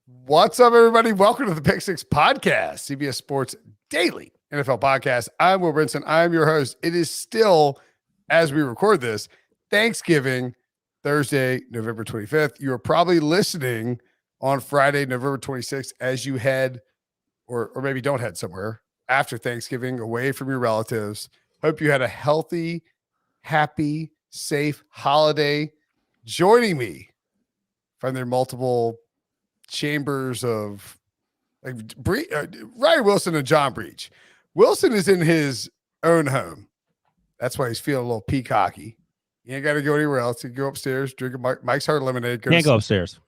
What's up, everybody? Welcome to the Pick Six Podcast, CBS Sports Daily NFL Podcast. I'm Will Brinson. I'm your host. It is still, as we record this, Thanksgiving, Thursday, November 25th. You are probably listening on Friday, November 26th, as you head, or maybe don't head somewhere after Thanksgiving, away from your relatives. Hope you had a healthy, happy, safe holiday. Joining me from their multiple chambers of Wilson and John Breech. Wilson is in his own home. That's why he's feeling a little peacocky. You ain't got to go anywhere else. You can go upstairs, drink a Mike's Hard Lemonade. Can't go upstairs.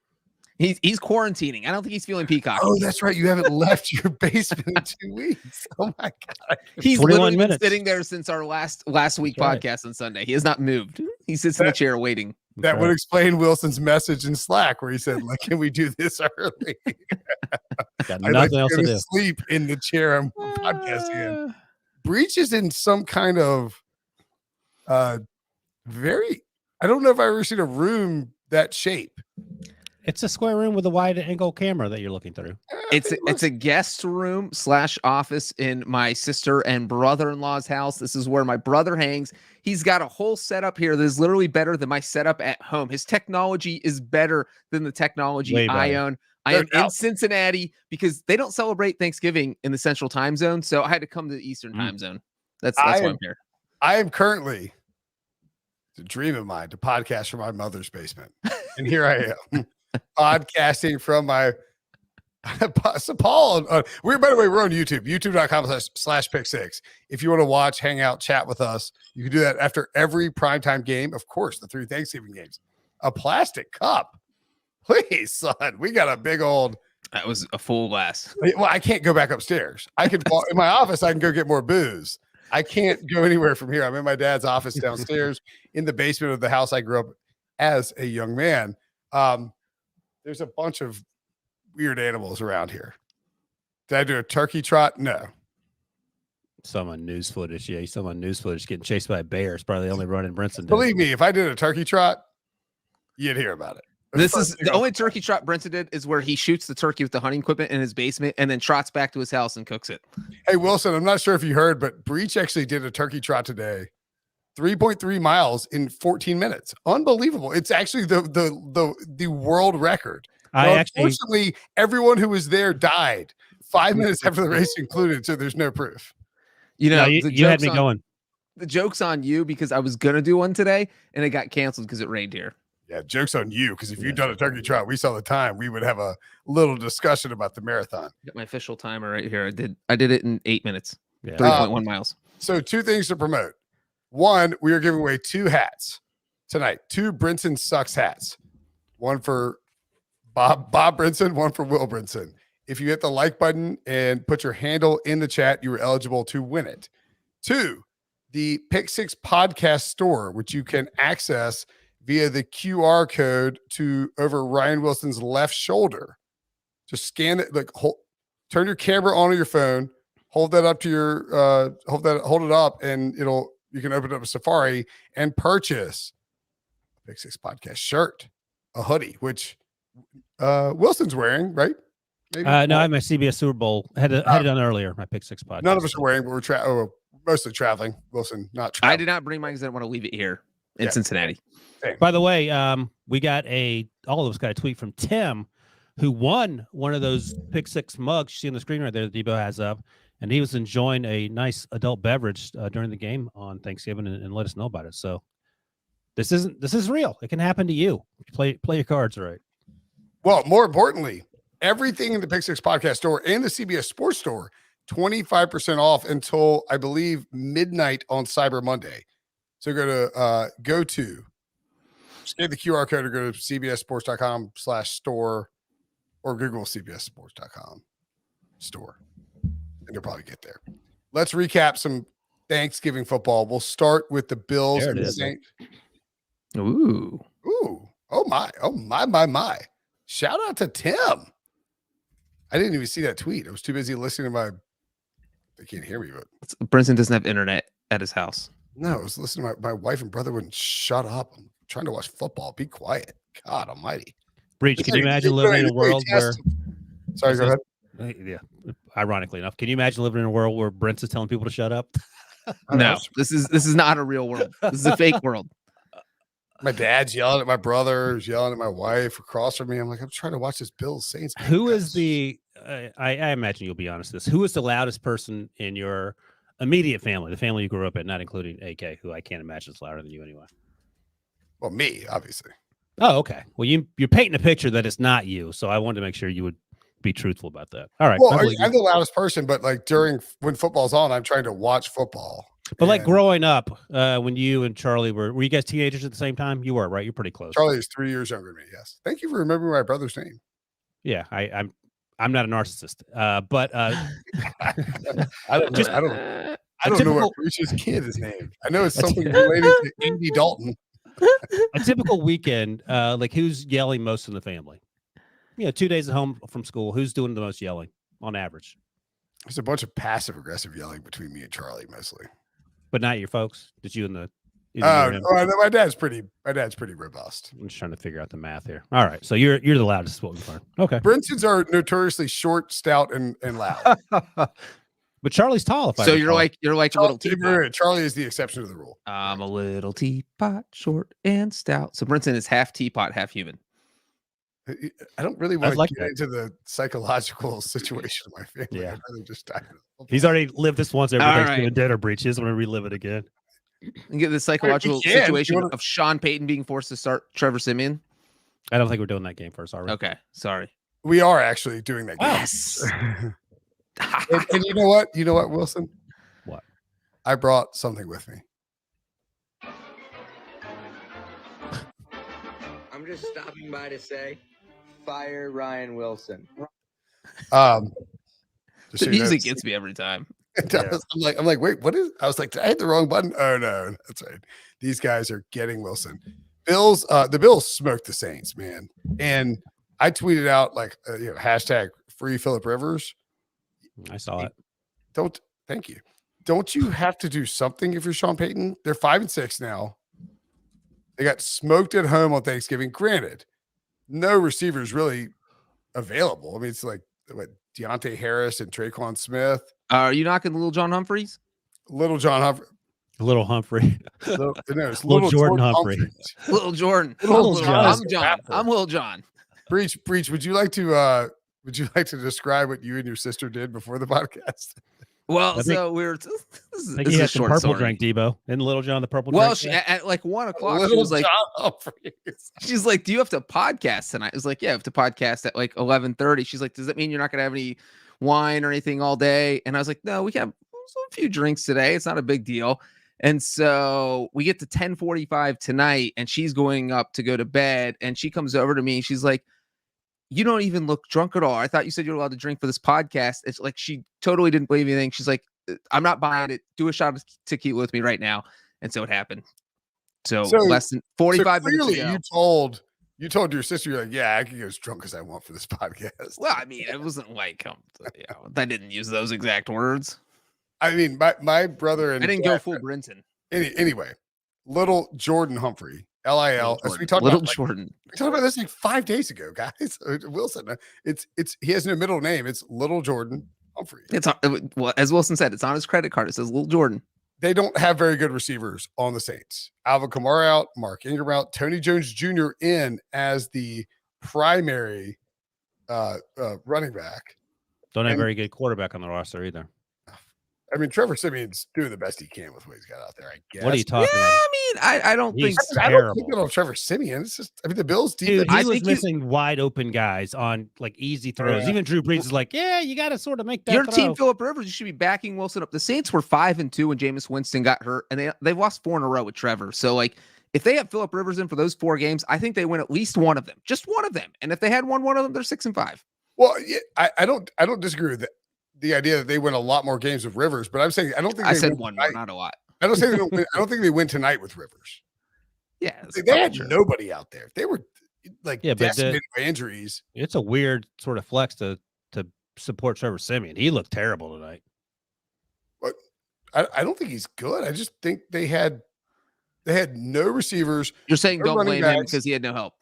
He's quarantining. I don't think he's feeling peacocky. Oh, that's right. You haven't left your basement in 2 weeks. Oh my God. He's literally been sitting there since our last week podcast on Sunday. He has not moved. He sits in the chair waiting. That would explain Wilson's message in Slack where he said, like, can we do this early? Got nothing else to do. Sleep in the chair I'm podcasting in. Breech is in some kind of I don't know if I've ever seen a room that shape. It's a square room with a wide angle camera that you're looking through. It's a guest room / office in my sister and brother-in-law's house. This is where my brother hangs. He's got a whole setup here that is literally better than my setup at home. His technology is better than the technology I own. I am in Cincinnati because they don't celebrate Thanksgiving in the Central Time Zone, so I had to come to the Eastern Time Zone. That's why I'm here. I am currently, it's a dream of mine, to podcast from my mother's basement, and here I am. Podcasting from my so Paul. By the way, we're on YouTube, youtube.com/pick6. If you want to watch, hang out, chat with us, you can do that after every primetime game. Of course, the 3 Thanksgiving games. A plastic cup, please, son. We got a big old. That was a full glass. Well, I can't go back upstairs. I could in my office. I can go get more booze. I can't go anywhere from here. I'm in my dad's office downstairs in the basement of the house I grew up as a young man. There's a bunch of weird animals around here. Did I do a turkey trot? No. Someone news footage. Yeah, someone news footage getting chased by a bear. It's probably the only run in Brinson. Believe me, if I did a turkey trot, you'd hear about it. This is the only turkey trot Brinson did is where he shoots the turkey with the hunting equipment in his basement and then trots back to his house and cooks it. Hey, Wilson, I'm not sure if you heard, but Breech actually did a turkey trot today. 3.3 miles in 14 minutes. Unbelievable. It's actually the world record. Unfortunately, everyone who was there died 5 minutes after the race included, so there's no proof. You had me going. The joke's on you because I was going to do one today, and it got canceled because it rained here. Yeah, joke's on you because if you'd done a turkey trot, we saw the time, we would have a little discussion about the marathon. Got my official timer right here. I did it in 8 minutes. Yeah. 3.1 miles. So 2 things to promote. One, we are giving away 2 hats tonight. 2 Brinson Sucks hats. One for Bob Brinson, one for Will Brinson. If you hit the like button and put your handle in the chat, you are eligible to win it. 2, the Pick 6 podcast store, which you can access via the QR code to over Ryan Wilson's left shoulder. Just scan it, turn your camera on your phone, hold that up to your hold it up, and you can open up a Safari and purchase a Pick 6 podcast shirt, a hoodie, which Wilson's wearing, right? Maybe? No, I'm a CBS Super Bowl. Had it done earlier. My Pick 6 podcast. None of us are wearing, but we're mostly traveling. Wilson, not traveling. I did not bring mine because I didn't want to leave it here in Cincinnati. Same. By the way, we got all of us got a tweet from Tim, who won one of those Pick 6 mugs. You see on the screen right there that Debo has up. And he was enjoying a nice adult beverage during the game on Thanksgiving and let us know about it. So this is real. It can happen to you. Play your cards right. Well, more importantly, everything in the Pick 6 podcast store and the CBS Sports store, 25% off until I believe midnight on Cyber Monday. So go to scan the QR code or go to cbssports.com/store or Google cbssports.com store. And you'll probably get there. Let's recap some Thanksgiving football. We'll start with the Bills and the Saints. Ooh. Oh my. Shout out to Tim. I didn't even see that tweet. I was too busy listening to they can't hear me, but Brinson doesn't have internet at his house. No, I was listening to my wife and brother wouldn't shut up. I'm trying to watch football. Be quiet. God almighty. Breech, can you imagine living in a world where Sorry, go ahead. Yeah. Ironically enough, can you imagine living in a world where Brinson is telling people to shut up? No, this is not a real world. This is a fake world. My dad's yelling at my brother, who's yelling at my wife across from me. I'm like, I'm trying to watch this Bills Saints game. Who is the? I imagine you'll be honest with this. Who is the loudest person in your immediate family, the family you grew up in, not including AK, who I can't imagine is louder than you anyway? Well, me, obviously. Oh, okay. Well, you're painting a picture that it's not you, so I wanted to make sure you would be truthful about that. All right. Well, I'm the loudest person, but like when football's on, I'm trying to watch football. But like growing up, when you and Charlie were you guys teenagers at the same time? You were, right? You're pretty close. Charlie is 3 years younger than me. Yes. Thank you for remembering my brother's name. Yeah, I'm not a narcissist, but I don't know what Breech's kid is named. I know it's something related to Andy Dalton. A typical weekend, like who's yelling most in the family? 2 days at home from school. Who's doing the most yelling on average? There's a bunch of passive aggressive yelling between me and Charlie mostly. But not your folks. Just you and the. My dad's pretty robust. I'm just trying to figure out the math here. All right, so you're the loudest. Is what we've learned. Okay. Brinsons are notoriously short, stout, and loud. But Charlie's tall. So you're like a little teapot. Charlie is the exception to the rule. I'm a little teapot, short and stout. So Brinson is half teapot, half human. I don't really want to get that. into the psychological situation of my family. Yeah. I'd rather just die. He's already lived this once every All Thanksgiving right. dinner. Breech. He doesn't want to relive it again. And get the psychological situation of Sean Payton being forced to start Trevor Siemian. I don't think we're doing that game first, are we? Okay, sorry. We are actually doing that. Yes. and you know what? You know what, Wilson? What? I brought something with me. I'm just stopping by to say, fire Ryan Wilson. The music gets me every time. It does. I'm like, wait, what is? I was like, did I hit the wrong button? Oh no, that's right. These guys are getting Wilson. The Bills smoked the Saints, man. And I tweeted out like, hashtag free Phillip Rivers. I saw it. Thank you. Don't you have to do something if you're Sean Payton? They're 5-6 now. They got smoked at home on Thanksgiving. Granted, no receivers really available. I mean, it's like what, Deontay Harris and Traquan Smith. Are you knocking Little John Humphreys? Little John Humphrey. Little Humphrey. It's Little Jordan Humphrey. Little Jordan. Little John. I'm John. I'm Little John. Breech, would you like to describe what you and your sister did before the podcast? Well, I think- so we're. This I think is he a had some short purple story. drink, Debo. Isn't Little John the purple Well, drink? at like 1 o'clock, she Little was like, John Humphreys. she's like, "Do you have to podcast tonight?" I was like, "Yeah, I have to podcast at like 11:30." She's like, "Does that mean you're not gonna have any wine or anything all day?" And I was like, "No, we have a few drinks today. It's not a big deal." And so we get to 10:45 tonight, and she's going up to go to bed, and she comes over to me, and she's like, "You don't even look drunk at all. I thought you said you were allowed to drink for this podcast." It's like she totally didn't believe anything. She's like, "I'm not buying it. Do a shot of tequila with me right now." And so it happened. So less than 45 minutes clearly ago. you told your sister, you're like, yeah, I can get as drunk as I want for this podcast. Well, I mean, it wasn't like I didn't use those exact words. I mean, my brother and I didn't go full Brinson. Anyway, Little Jordan Humphrey, LIL. As we talked Little about, Jordan. we talked about this like 5 days ago, guys. Wilson, he has no middle name. It's Little Jordan Humphrey. It's well, as Wilson said, it's on his credit card. It says Little Jordan. They don't have very good receivers on the Saints. Alvin Kamara out, Mark Ingram out, Tony Jones Jr. in as the primary running back. Don't have a very good quarterback on the roster either. I mean, Trevor Siemian's doing the best he can with what he's got out there, I guess. What are you talking Yeah, about? I mean, I don't think. He's I don't terrible. think that on Trevor Siemian. It's just, I mean, the Bills Dude, defense. he was missing wide open guys on like easy throws. Yeah. Even Drew Brees is like, yeah, you got to sort of make that Your throw. team, Phillip Rivers, you should be backing Wilson up. The Saints were 5-2 when Jameis Winston got hurt, and they've lost 4 in a row with Trevor. So, like, if they have Phillip Rivers in for those 4 games, I think they win at least one of them, just one of them. And if they had won one of them, they're 6-5. Well, yeah, I don't disagree with the idea that they win a lot more games with Rivers, but I'm saying I don't think I they said win one tonight. more, not a lot. I don't say they don't win. I don't think they win tonight with Rivers. Yeah, that's They probably had true. nobody out there. They were like Yeah, but decimated by injuries. It's a weird sort of flex to support Trevor Siemian. He looked terrible tonight. But I don't think he's good. I just think they had no receivers. You're saying They're don't running blame him backs. because he had no help.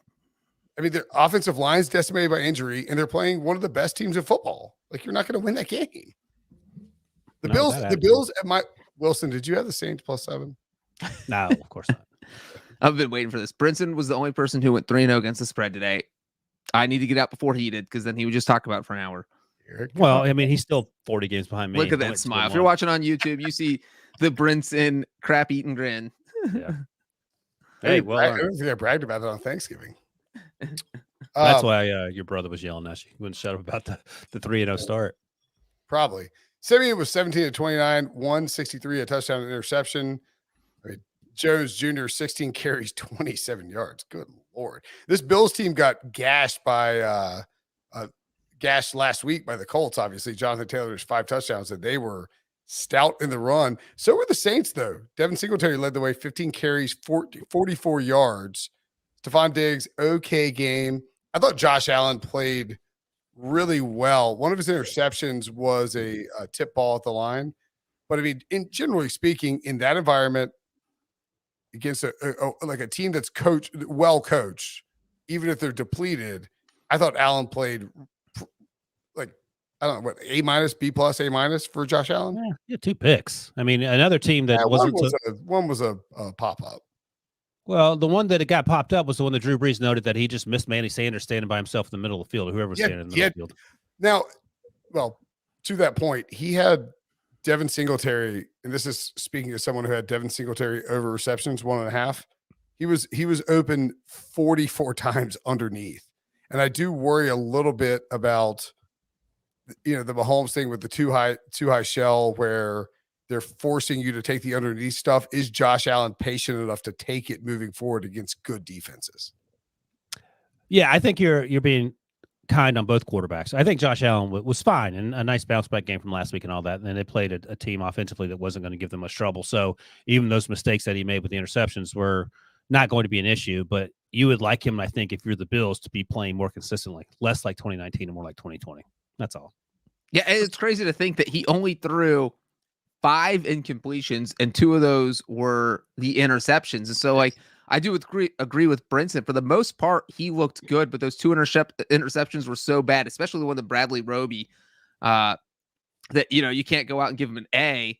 I mean, their offensive line's decimated by injury, and they're playing one of the best teams in football. Like, you're not going to win that game. The Bills at my Wilson, did you have the Saints +7? No, of course not. I've been waiting for this. Brinson was the only person who went 3-0 against the spread today. I need to get out before he did, because then he would just talk about it for an hour. Well, I mean, he's still 40 games behind me. Look at that smile. If you're watching on YouTube, you see the Brinson crap eating grin. Yeah. Hey, well, I don't think I bragged about it on Thanksgiving. That's why your brother was yelling at you. He wouldn't shut up about the 3-0 start. Probably. Simeon was 17-29, 163, a touchdown, and interception. I mean, Jones Jr., 16 carries, 27 yards. Good Lord. This Bills team got gashed by gashed last week by the Colts, obviously. Jonathan Taylor's 5 touchdowns, and they were stout in the run. So were the Saints, though. Devin Singletary led the way, 15 carries, 44 yards. Stephon Diggs, okay game. I thought Josh Allen played really well. One of his interceptions was a tip ball at the line. But, I mean, generally speaking, in that environment, against a team that's well coached, even if they're depleted, I thought Allen played I don't know what, A-, B+, A- for Josh Allen. Yeah, 2 picks. I mean, another team that one was a pop up. Well, the one that it got popped up was the one that Drew Brees noted that he just missed Manny Sanders standing by himself in the middle of the field, or whoever was standing in the middle of the field. Now, well, to that point, he had Devin Singletary, and this is speaking of someone who had Devin Singletary over receptions, 1.5. He was open 44 times underneath. And I do worry a little bit about, the Mahomes thing with the too high shell, where they're forcing you to take the underneath stuff. Is Josh Allen patient enough to take it moving forward against good defenses? Yeah, I think you're being kind on both quarterbacks. I think Josh Allen was fine, and a nice bounce back game from last week and all that. And then they played a team offensively that wasn't going to give them much trouble. So even those mistakes that he made with the interceptions were not going to be an issue. But you would like him, I think, if you're the Bills, to be playing more consistently, less like 2019 and more like 2020. That's all. Yeah, it's crazy to think that he only threw 5 incompletions, and 2 of those were the interceptions. And so, I do agree with Brinson. For the most part, he looked good, but those 2 interceptions were so bad, especially the one that Bradley Roby, that, you can't go out and give him an A,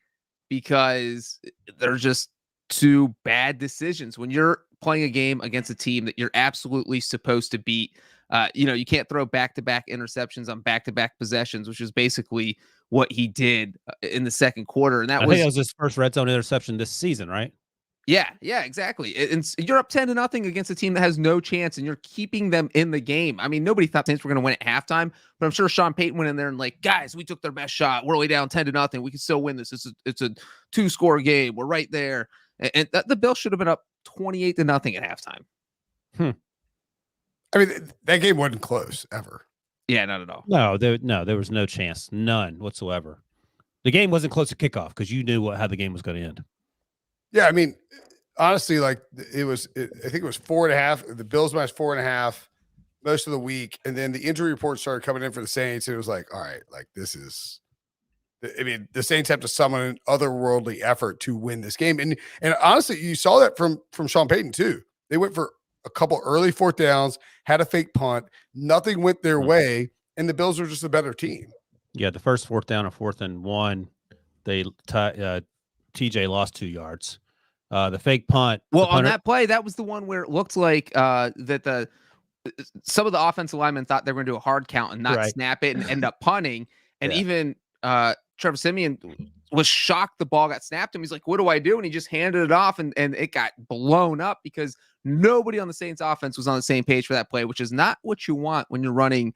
because they're just 2 bad decisions. When you're playing a game against a team that you're absolutely supposed to beat, you can't throw back-to-back interceptions on back-to-back possessions, which is basically what he did in the second quarter. And I think that was his first red zone interception this season, right? Yeah, exactly. And you're up 10-0 against a team that has no chance, and you're keeping them in the game. I mean, nobody thought Saints were going to win at halftime, but I'm sure Sean Payton went in there and guys, we took their best shot. We're only down 10-0. We can still win this. It's a 2-score game. We're right there. And the Bills should have been up 28-0 at halftime. I mean, that game wasn't close ever. Yeah, not at all. No, there was no chance, none whatsoever. The game wasn't close to kickoff because you knew how the game was going to end. Yeah, I mean, honestly, I think it was 4.5. The Bills minus 4.5 most of the week, and then the injury reports started coming in for the Saints, and it was all right, this is. I mean, the Saints have to summon an otherworldly effort to win this game, and honestly, you saw that from Sean Payton too. They went for a couple early 4th downs, had a fake punt, nothing went their way, and the Bills were just a better team. Yeah, the first 4th down and 4th and 1, they TJ lost 2 yards. The fake punt. Well, on that play, that was the one where it looked like that some of the offensive linemen thought they were going to do a hard count and not snap it and end up punting. And even Trevor Siemian was shocked the ball got snapped him. He's like, what do I do? And he just handed it off, and it got blown up because nobody on the Saints offense was on the same page for that play, which is not what you want when you're running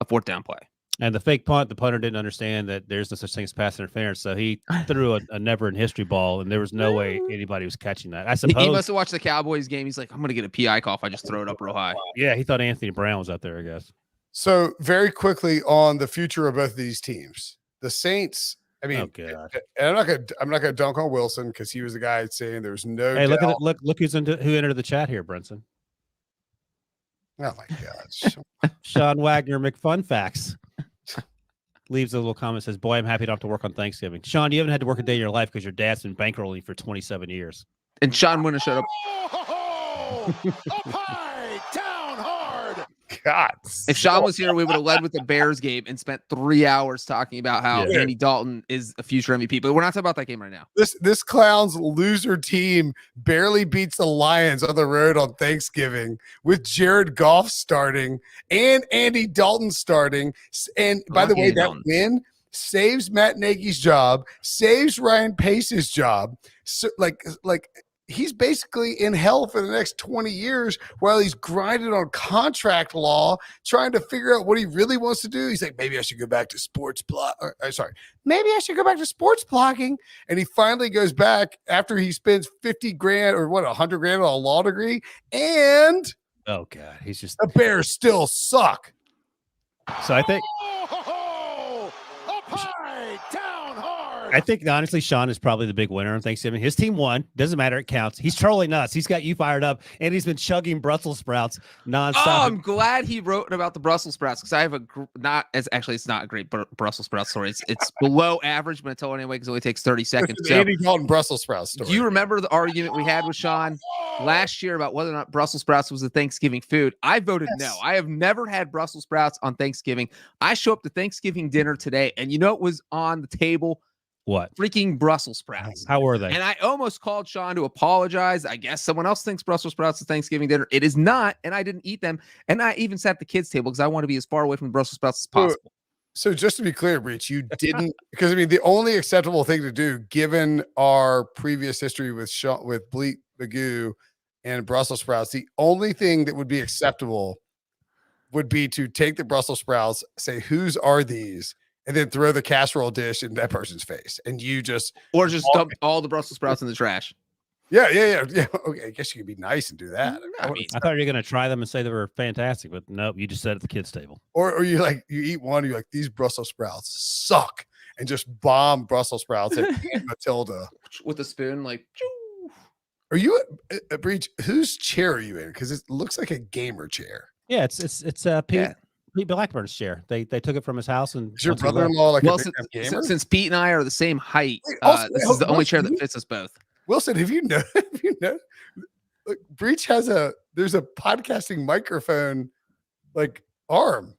a 4th down play. And the fake punt, the punter didn't understand that there's no such thing as pass interference, so he threw a never-in-history ball, and there was no way anybody was catching that. I suppose he must have watched the Cowboys game. He's like, I'm going to get a PI call if I just throw it up real high. Yeah, he thought Anthony Brown was out there, I guess. So very quickly on the future of both of these teams, the Saints. I mean, and I'm not gonna dunk on Wilson because he was the guy saying there's no. Hey, look who entered the chat here, Brinson. Oh my gosh, Sean Wagner McFun Facts leaves a little comment, says, "Boy, I'm happy to have to work on Thanksgiving." Sean, you haven't had to work a day in your life because your dad's been bankrolling for 27 years. And Sean wouldn't have showed up. Up high, down hard. God. If Sean was here, we would have led with the Bears game and spent 3 hours talking about how Yeah. Andy Dalton is a future MVP. But we're not talking about that game right now. This clown's loser team barely beats the Lions on the road on Thanksgiving with Jared Goff starting and Andy Dalton starting. And by the way, that win saves Matt Nagy's job, saves Ryan Pace's job. So like he's basically in hell for the next 20 years while he's grinding on contract law, trying to figure out what he really wants to do. He's like, maybe I should go back to maybe I should go back to sports blogging. And he finally goes back after he spends 50 grand or 100 grand on a law degree. And oh God, he's just the Bears still suck. so I think honestly, Sean is probably the big winner on Thanksgiving. His team won. Doesn't matter. It counts. He's trolling us. He's got you fired up, and he's been chugging Brussels sprouts nonstop. Oh, I'm glad he wrote about the Brussels sprouts because I have it's not a great Brussels sprout story. It's below average, but I tell it anyway because it only takes 30 seconds. So, Andy Dalton Brussels sprouts story. Do you remember the argument we had with Sean last year about whether or not Brussels sprouts was a Thanksgiving food? I voted no. I have never had Brussels sprouts on Thanksgiving. I show up to Thanksgiving dinner today, and you know what was on the table? What? Freaking Brussels sprouts. How were they? And I almost called Sean to apologize. I guess someone else thinks Brussels sprouts is Thanksgiving dinner. It is not, and I didn't eat them. And I even sat at the kids' table because I want to be as far away from the Brussels sprouts as possible. So just to be clear, Breech, you didn't because I mean the only acceptable thing to do, given our previous history with Bleak Magoo and Brussels sprouts, the only thing that would be acceptable would be to take the Brussels sprouts, say, whose are these? And then throw the casserole dish in that person's face. And you just dump all the Brussels sprouts in the trash. Yeah. Okay, I guess you could be nice and do that. I mean, I thought you were going to try them and say they were fantastic, but nope, you just said at the kids' table. Or you eat one, you're like, these Brussels sprouts suck, and just bomb Brussels sprouts at Aunt Matilda with a spoon, like. Choo. Are you at Breech? Whose chair are you in? Because it looks like a gamer chair. Yeah, it's Pete Blackburn's chair. They took it from his house. And is your brother-in-law like a big gamer? Since Pete and I are the same height, this is the only chair that fits us both. Wilson, have you known? Look, Breech has there's a podcasting microphone arm.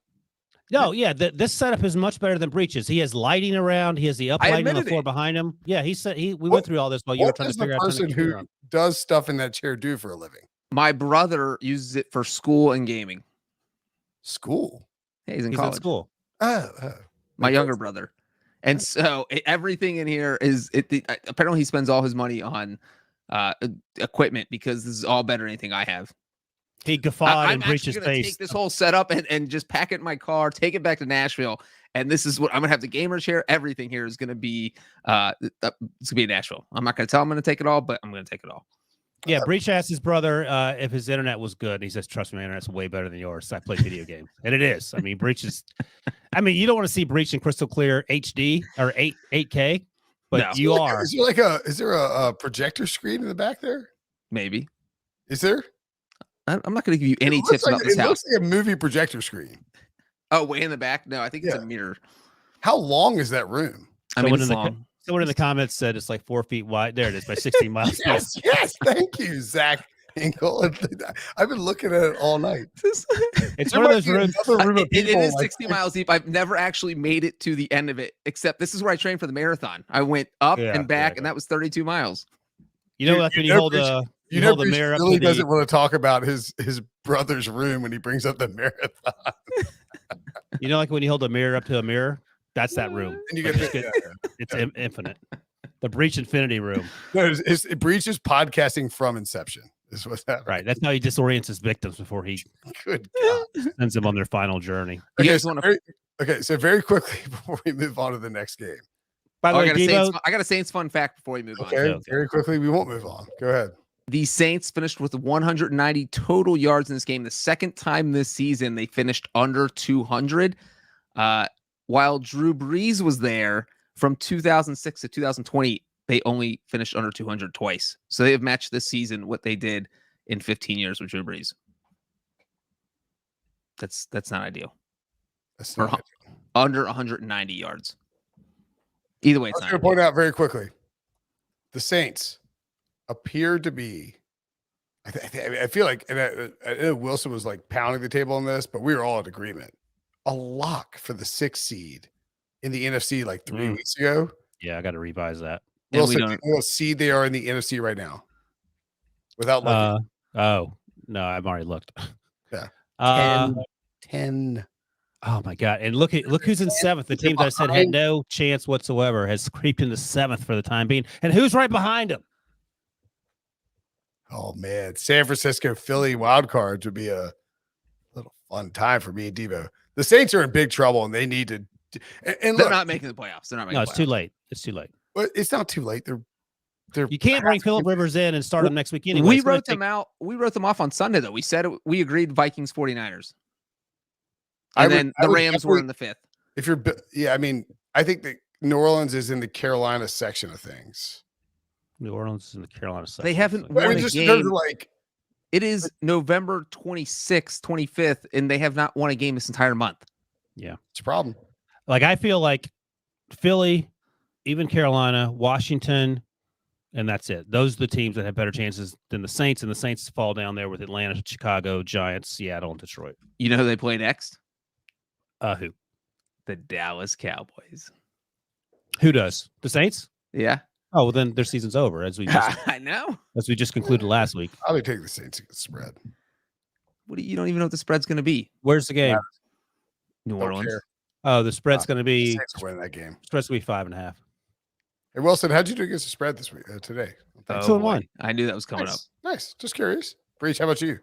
No, yeah, this setup is much better than Breech's. He has lighting around. He has the uplighting on the floor behind him. Yeah, he said we went through all this while you were trying to figure out. What does the person who does stuff in that chair do for a living? My brother uses it for school and gaming. School? Yeah, he's in college. At school. My younger brother. And so everything in here is apparently he spends all his money on equipment because this is all better than anything I have. He guffawed in Breech's face. Take this whole setup and just pack it in my car, take it back to Nashville, and this is what I'm gonna have. The gamer chair, everything here is gonna be it's gonna be in Nashville. I'm not gonna tell him I'm gonna take it all, but I'm gonna take it all. Yeah, Breech asked his brother if his internet was good. He says, "Trust me, my internet's way better than yours. I play video games, and it is. I mean, Breech is. I mean, you don't want to see Breech in crystal clear HD or 8K, but no. You are. Is there a projector screen in the back there? Maybe. Is there? I'm not going to give you any tips about this house. It looks like a movie projector screen. Oh, way in the back? No, I think it's a mirror. How long is that room? I mean, it's long. Someone in the comments said it's like 4 feet wide. There it is, by 16 miles. Yes, thank you, Zach Hinkle. I've been looking at it all night. It's one of those rooms. It is 60 miles deep. I've never actually made it to the end of it, except this is where I trained for the marathon. I went up and back, and that was 32 miles. You know, like when you hold the mirror up. Really doesn't want to talk about his brother's room when he brings up the marathon. You know, like when you hold a mirror up to a mirror. That's that room. And you it's infinite. The Breech Infinity room. No, Breech is podcasting from inception. Is what's happening. Right. That's how he disorients his victims before he sends them on their final journey. Okay, so very quickly before we move on to the next game. By the way, I got a Saints fun fact before we move on. Okay, very quickly. We won't move on. Go ahead. The Saints finished with 190 total yards in this game. The second time this season they finished under 200. While Drew Brees was there from 2006 to 2020, they only finished under 200 twice. So they have matched this season what they did in 15 years with Drew Brees. That's not ideal. That's not ideal. Under 190 yards. Either way, it's not. I'm going to point out very quickly, the Saints appear to be I feel like, and I know Wilson was like pounding the table on this, but we were all in agreement. A lock for the 6th seed in the NFC like 3 weeks ago. Yeah, I got to revise that. Wilson, do you know what seed they are in the NFC right now? Without looking. Oh, no, I've already looked. Yeah. 10. Oh my God! And look who's in 7th. The team that I said had no chance whatsoever has creeped into 7th for the time being. And who's right behind him? Oh man, San Francisco, Philly wild cards would be a little fun time for me and Devo. The Saints are in big trouble, and they need to. And they're not making the playoffs. They're not making. No, it's too late. It's too late. But it's not too late. They're. You can't bring Phillip Rivers in and start him next week anyway. We wrote them out. We wrote them off on Sunday, though. We said we agreed Vikings 49ers. And then the Rams were in the 5th. If you're, yeah, I mean, I think that New Orleans is in the Carolina section of things. New Orleans is in the Carolina section. They haven't won won a a game. game. Like, it is November 26th, 25th, and they have not won a game this entire month. Yeah, it's a problem. Like I feel like Philly, even Carolina, Washington, and that's it. Those are the teams that have better chances than the Saints, and the Saints fall down there with Atlanta, Chicago, Giants, Seattle, and Detroit. You know who they play next? Who? The Dallas Cowboys. Who does? The Saints? Yeah. Oh, well, then their season's over, as we just I know. As we just concluded last week. I'll be taking the Saints against spread. You don't even know what the spread's going to be. Where's the game? New Orleans. Oh, the spread's going to be. Saints win that game. Spread's going to be 5.5. Hey Wilson, how'd you do against the spread this week today? 2-1. I knew that was coming up. Nice. Just curious. Breech, how about you?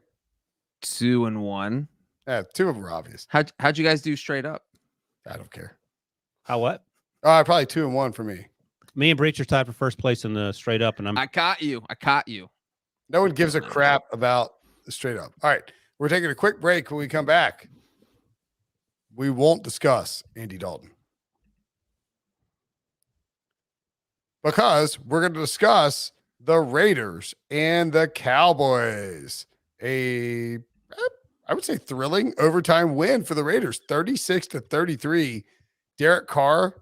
2-1. Yeah, 2 of them were obvious. How'd you guys do straight up? I don't care. How what? Probably 2-1 for me. Me and Breech are tied for first place in the straight up, and I caught you. No one gives a crap about the straight up. All right, we're taking a quick break. When we come back, we won't discuss Andy Dalton because we're going to discuss the Raiders and the Cowboys. I would say thrilling overtime win for the Raiders, 36-33. Derek Carr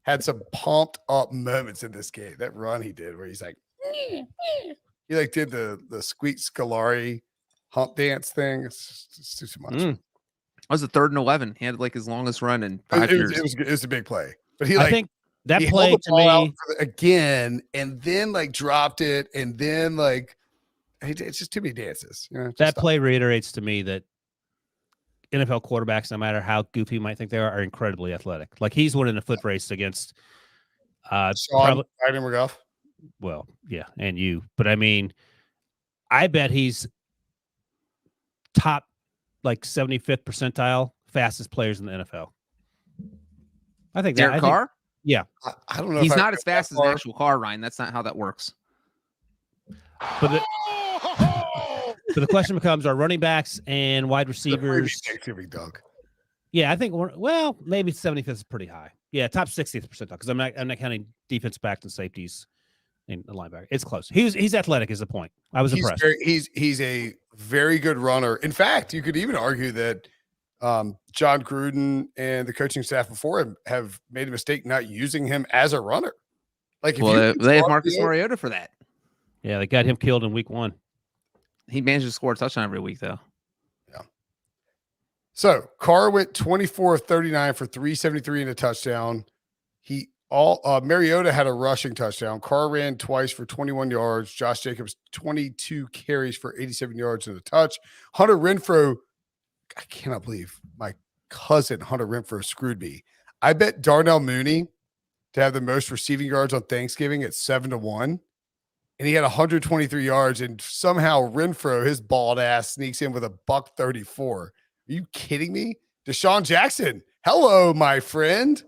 had some pumped up moments in this game. That run he did where he's like, he like did the Squeak Scolari hump dance thing. It's too much. That was the 3rd and 11. He had like his longest run in 5 years. It was a big play, but I think that play to me again, and then like dropped it, and then like it's just too many dances. You know, that play reiterates to me that NFL quarterbacks, no matter how goofy you might think they are incredibly athletic. Like he's winning a foot race against Sean McGough. Well, yeah, and you. But I mean, I bet he's top like 75th percentile fastest players in the NFL. I think Derek Carr? Yeah. I don't know. He's not as fast as an actual car, Ryan. That's not how that works. But the question becomes: are running backs and wide receivers? Yeah, I think. Well, maybe 75th is pretty high. Yeah, top 60th percentile because I'm not counting defense backs and safeties and linebacker. It's close. He's athletic is the point. I was impressed. He's a very good runner. In fact, you could even argue that John Gruden and the coaching staff before him have made a mistake not using him as a runner. Like, they have Marcus Mariota for that. Yeah, they got him killed in week 1. He managed to score a touchdown every week, though. Yeah. So Carr went 24 of 39 for 373 and a touchdown. Mariota had a rushing touchdown. Carr ran twice for 21 yards. Josh Jacobs 22 carries for 87 yards and a touch. Hunter Renfrow, I cannot believe my cousin Hunter Renfrow screwed me. I bet Darnell Mooney to have the most receiving yards on Thanksgiving at 7-1. And he had 123 yards, and somehow Renfrow, his bald ass, sneaks in with a $134. Are you kidding me? Deshaun Jackson, hello, my friend.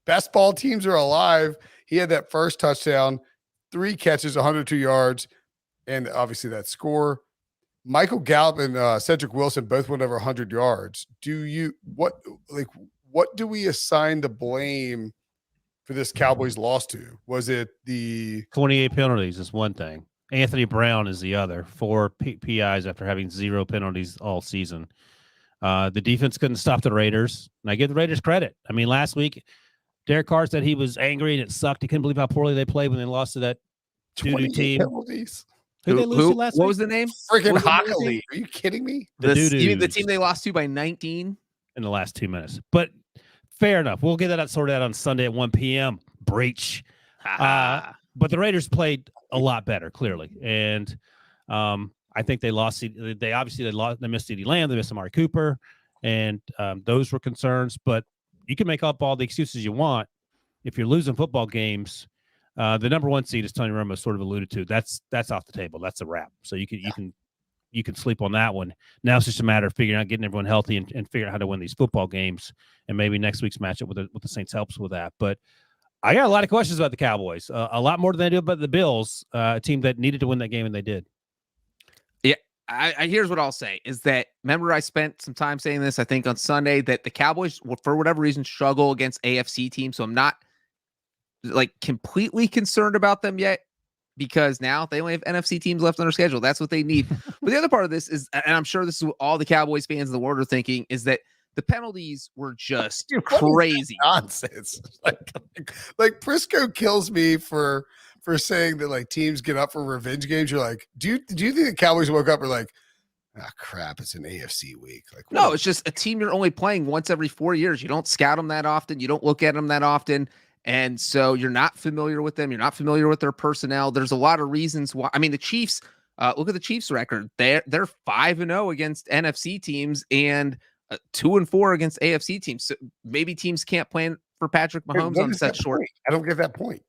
Best ball teams are alive. He had that first touchdown, 3 catches, 102 yards, and obviously that score. Michael Gallup and Cedric Wilson both went over 100 yards. What do we assign the blame for this Cowboys loss to? Was it the 28 penalties is one thing. Anthony Brown is the other. 4 PIs after having 0 penalties all season. The defense couldn't stop the Raiders, and I give the Raiders credit. I mean, last week, Derek Carr said he was angry and it sucked. He couldn't believe how poorly they played when they lost to that doo-doo team. Penalties. Who they lose to last What week? was the name? Freaking What was the name of the Hockley. Are you kidding me? The You mean the Doo-Doos team they lost to by 19? in the last 2 minutes. But fair enough. We'll get that sorted out on Sunday at 1 p.m. Breech. But the Raiders played a lot better, clearly. And I think they lost. They obviously they missed CeeDee Lamb. They missed Amari Cooper. And those were concerns. But you can make up all the excuses you want. If you're losing football games, the number one seed, as Tony Romo sort of alluded to, that's off the table. That's a wrap. So you can sleep on that one. Now it's just a matter of figuring out getting everyone healthy and figuring out how to win these football games. And maybe next week's matchup with the Saints helps with that. But I got a lot of questions about the Cowboys, a lot more than I do about the Bills, a team that needed to win that game, and they did. Yeah, I here's what I'll say is that, remember I spent some time saying this, I think on Sunday, that the Cowboys, for whatever reason, struggle against AFC teams. So I'm not like completely concerned about them yet, because now they only have NFC teams left on their schedule. That's what they need. But the other part of this is, and I'm sure this is what all the Cowboys fans in the world are thinking, is that the penalties were just crazy. Nonsense. Like Prisco kills me for saying that like teams get up for revenge games. You're like, do you think the Cowboys woke up or like, crap, it's an AFC week? Like, no, it's just a team you're only playing once every 4 years. You don't scout them that often. You don't look at them that often. And so you're not familiar with them. You're not familiar with their personnel. There's a lot of reasons why. I mean, the Chiefs, look at the Chiefs record. They're 5-0 against NFC teams and 2-4 against AFC teams. So maybe teams can't plan for Patrick Mahomes on such short. I don't get that point.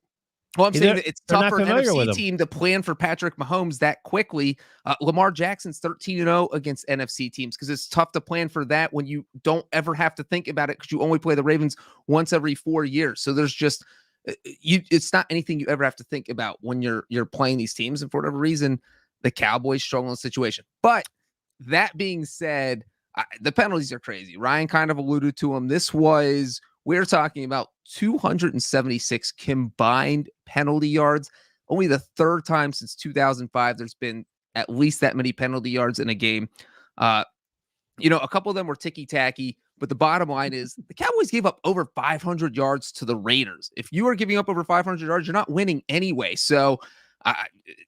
Well, I'm saying that it's tough for an NFC him. team to plan for Patrick Mahomes that quickly. Lamar Jackson's 13-0 against NFC teams because it's tough to plan for that when you don't ever have to think about it because you only play the Ravens once every 4 years. So there's just it's not anything you ever have to think about when you're playing these teams. And for whatever reason, the Cowboys struggle in the situation. But that being said, the penalties are crazy. Ryan kind of alluded to them. We're talking about 276 combined penalty yards. Only the third time since 2005 there's been at least that many penalty yards in a game. A couple of them were ticky-tacky, but the bottom line is the Cowboys gave up over 500 yards to the Raiders. If you are giving up over 500 yards, you're not winning anyway. So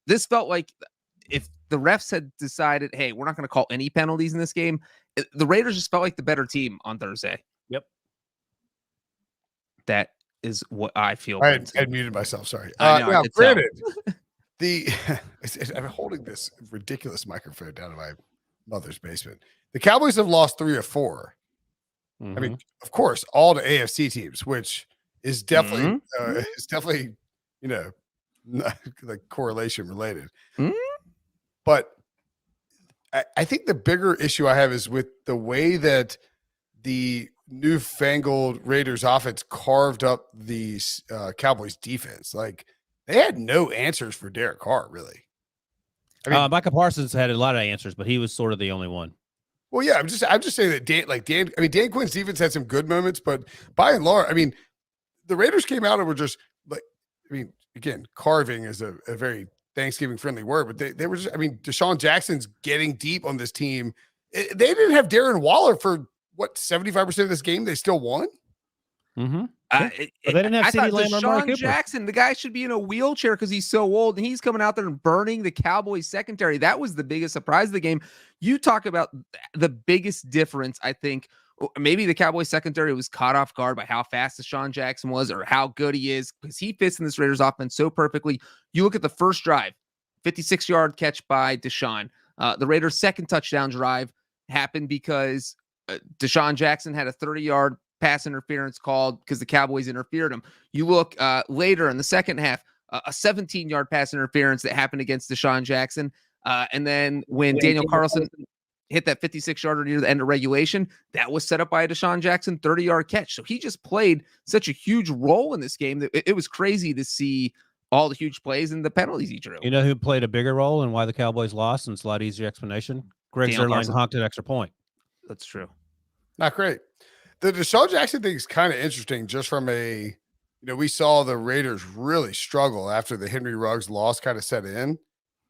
this felt like if the refs had decided, hey, we're not going to call any penalties in this game, the Raiders just felt like the better team on Thursday. Yep. That is what I feel. I muted myself. Sorry. I know, now, it's granted, I'm holding this ridiculous microphone down in my mother's basement. The Cowboys have lost 3 or 4. Mm-hmm. I mean, of course, all the AFC teams, which is definitely, not, like correlation related. Mm-hmm. But I think the bigger issue I have is with the way that the newfangled Raiders offense carved up the Cowboys defense. Like they had no answers for Derek Carr, really. I mean, Micah Parsons had a lot of answers, but he was sort of the only one. Well, yeah, I'm just saying that Dan Quinn's defense had some good moments, but by and large, I mean, the Raiders came out and were just like, I mean, again, carving is a very Thanksgiving friendly word, but they were just, I mean, Deshaun Jackson's getting deep on this team. They didn't have Darren Waller for what, 75% of this game. They still won. Mm-hmm. But they didn't have CeeDee Lamb or Amari Cooper. Jackson, the guy should be in a wheelchair because he's so old, and he's coming out there and burning the Cowboys secondary. That was the biggest surprise of the game. You talk about the biggest difference, I think. Maybe the Cowboys secondary was caught off guard by how fast Deshaun Jackson was or how good he is because he fits in this Raiders offense so perfectly. You look at the first drive, 56-yard catch by Deshaun. The Raiders' second touchdown drive happened because Deshaun Jackson had a 30-yard pass interference called because the Cowboys interfered him. You look later in the second half, a 17-yard pass interference that happened against Deshaun Jackson. And then when Daniel Carlson hit that 56-yarder near the end of regulation, that was set up by a Deshaun Jackson 30-yard catch. So he just played such a huge role in this game that it was crazy to see all the huge plays and the penalties he drew. You know who played a bigger role and why the Cowboys lost? And it's a lot easier explanation. Greg Zuerlein honked an extra point. That's true. Not great. The Deshaun Jackson thing is kind of interesting just from we saw the Raiders really struggle after the Henry Ruggs loss kind of set in.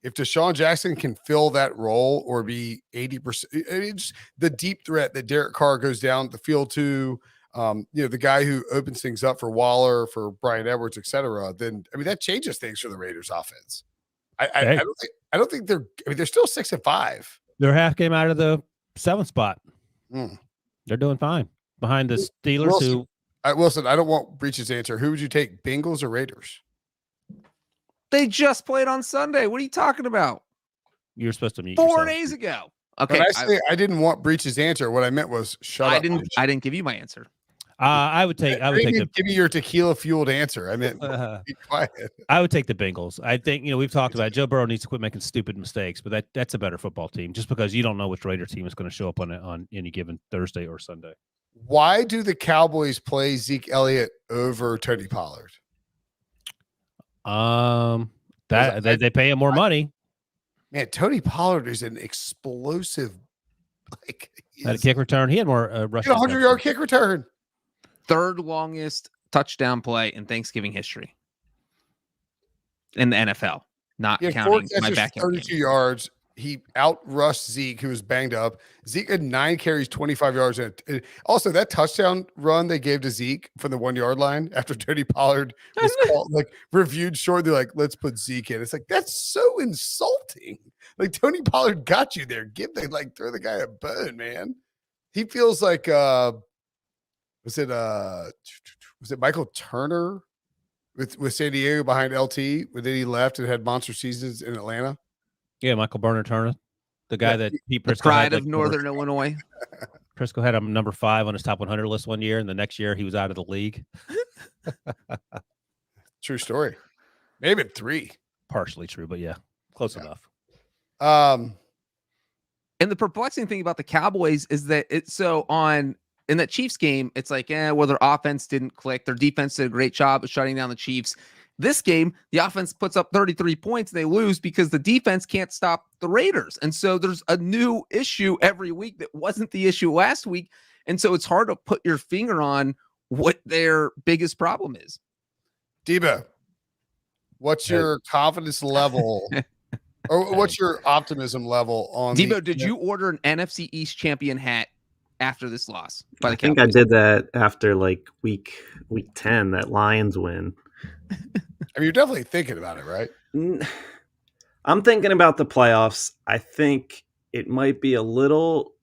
If Deshaun Jackson can fill that role or be 80%, it's the deep threat that Derek Carr goes down the field to, the guy who opens things up for Waller, for Brian Edwards, et cetera, then, I mean, that changes things for the Raiders offense. Hey. I don't think they're. I mean, they're still 6-5. They're half game out of the 7th spot. Mm. They're doing fine behind the Steelers. Wilson, Wilson, I don't want Breech's answer. Who would you take, Bengals or Raiders? They just played on Sunday. What are you talking about? You're supposed to mute 4 yourself. days ago. Okay. When I didn't want Breech's answer. What I meant was shut up. I didn't give you my answer. I would take Give me your tequila fueled answer. I meant be quiet. I would take the Bengals. I think, we've talked about it. Joe Burrow needs to quit making stupid mistakes, but that's a better football team just because you don't know which Raider team is going to show up on any given Thursday or Sunday. Why do the Cowboys play Zeke Elliott over Tony Pollard? They pay him more money. Man, Tony Pollard is an explosive, Had a kick return. He had more rushing. 100-yard kick return. Third longest touchdown play in Thanksgiving history in the NFL, not counting my back end. 32 yards. He outrushed Zeke, who was banged up. Zeke had 9 carries, 25 yards. And also, that touchdown run they gave to Zeke from the 1-yard line after Tony Pollard was called, reviewed short. They're like, let's put Zeke in. It's like, that's so insulting. Like, Tony Pollard got you there. Throw the guy a bone, man. He feels like was it Michael Turner with San Diego behind LT when then he left and had monster seasons in Atlanta? Yeah, Michael Burner Turner, the guy that Pete Prescott pride of Northern Illinois. Prescott had him number 5 on his top 100 list one year, and the next year he was out of the league. True story. Maybe 3. Partially true, but yeah, close enough. And the perplexing thing about the Cowboys is that in that Chiefs game, it's like, well, their offense didn't click. Their defense did a great job of shutting down the Chiefs. This game, the offense puts up 33 points. They lose because the defense can't stop the Raiders. And so there's a new issue every week that wasn't the issue last week. And so it's hard to put your finger on what their biggest problem is. Debo, what's your confidence level or what's your optimism level on Debo, did you order an NFC East champion hat after this loss by the Cowboys? I think I did that after week 10, that Lions win. I mean, you're definitely thinking about it, right? I'm thinking about the playoffs. I think it might be a little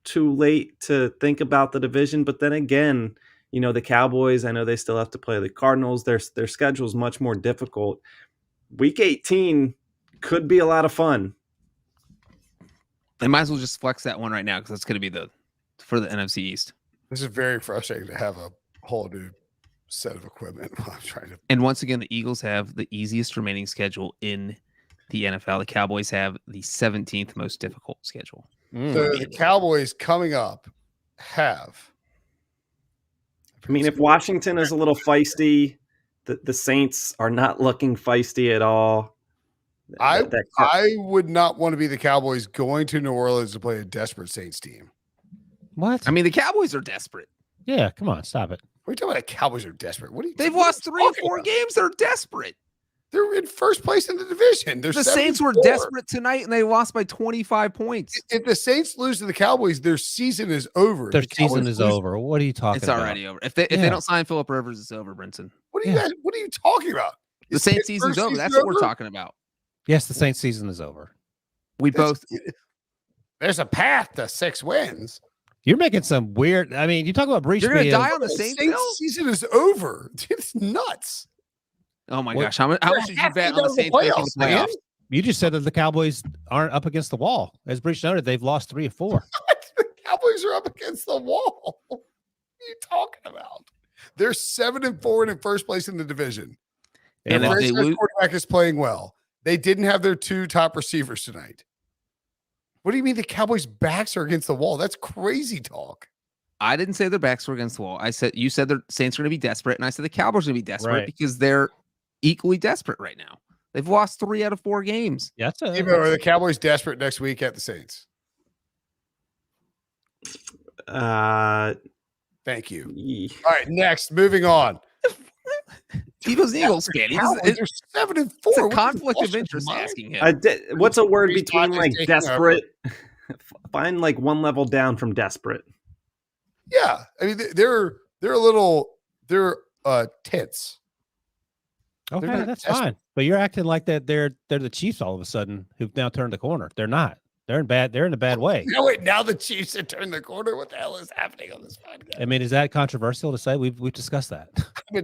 too late to think about the division, but then again, the Cowboys, I know they still have to play the Cardinals. Their schedule is much more difficult. Week 18 could be a lot of fun. They might as well just flex that one right now because that's going to be for the NFC East. This is very frustrating to have a whole new set of equipment while I'm trying to. And once again, the Eagles have the easiest remaining schedule in the NFL. The Cowboys have the 17th most difficult schedule. So the Cowboys coming up have. I mean, if Washington is a little feisty, the Saints are not looking feisty at all. I would not want to be the Cowboys going to New Orleans to play a desperate Saints team. What? I mean, the Cowboys are desperate. Yeah, come on, stop it. What are you talking about? The Cowboys are desperate. What are you? They've lost 3 or 4 games. They're desperate. They're in first place in the division. The Saints were desperate tonight, and they lost by 25 points. If the Saints lose to the Cowboys, their season is over. Their season is over. What are you talking about? It's already over. If they don't sign Phillip Rivers, it's over, Brinson. What are you talking about? The Saints season's over. That's what we're talking about. Yes, the Saints season is over. There's a path to 6 wins. You're making some weird. I mean, you talk about Breech. You're going to die on the Saints season is over. It's nuts. Oh my gosh! How much did you bet on the Saints making the playoffs? You just said that the Cowboys aren't up against the wall. As Breech noted, they've lost 3 or 4. The Cowboys are up against the wall. What are you talking about? They're 7-4 and in first place in the division. And their quarterback is playing well. They didn't have their 2 top receivers tonight. What do you mean the Cowboys' backs are against the wall? That's crazy talk. I didn't say their backs were against the wall. You said the Saints are going to be desperate, and I said the Cowboys are going to be desperate because they're equally desperate right now. They've lost 3 out of 4 games. Yeah, are the Cowboys desperate next week at the Saints? Thank you. All right, next, moving on. Tito's an Eagles fan. They're 7-4. It's a conflict of interest asking him. What's a word between desperate? Find one level down from desperate. Yeah, I mean they're a little tense. Okay, not that's desperate. fine. But you're acting like that they're the Chiefs all of a sudden who've now turned the corner. They're not. They're in a bad way. No, wait, now the Chiefs have turned the corner. What the hell is happening on this podcast? I mean, is that controversial to say? We've discussed that.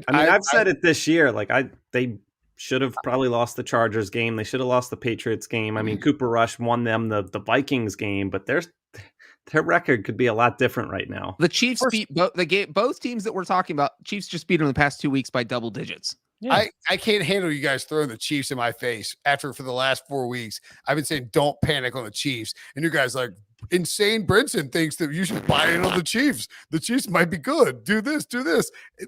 I've said it this year. Like they should have probably lost the Chargers game. They should have lost the Patriots game. I mean, Cooper Rush won them the Vikings game, but their record could be a lot different right now. The Chiefs beat both teams that we're talking about. Chiefs just beat them the past 2 weeks by double digits. Yeah. I can't handle you guys throwing the Chiefs in my face for the last 4 weeks. I've been saying don't panic on the Chiefs, and you guys like insane. Brinson thinks that you should buy in on the Chiefs. The Chiefs might be good. Do this.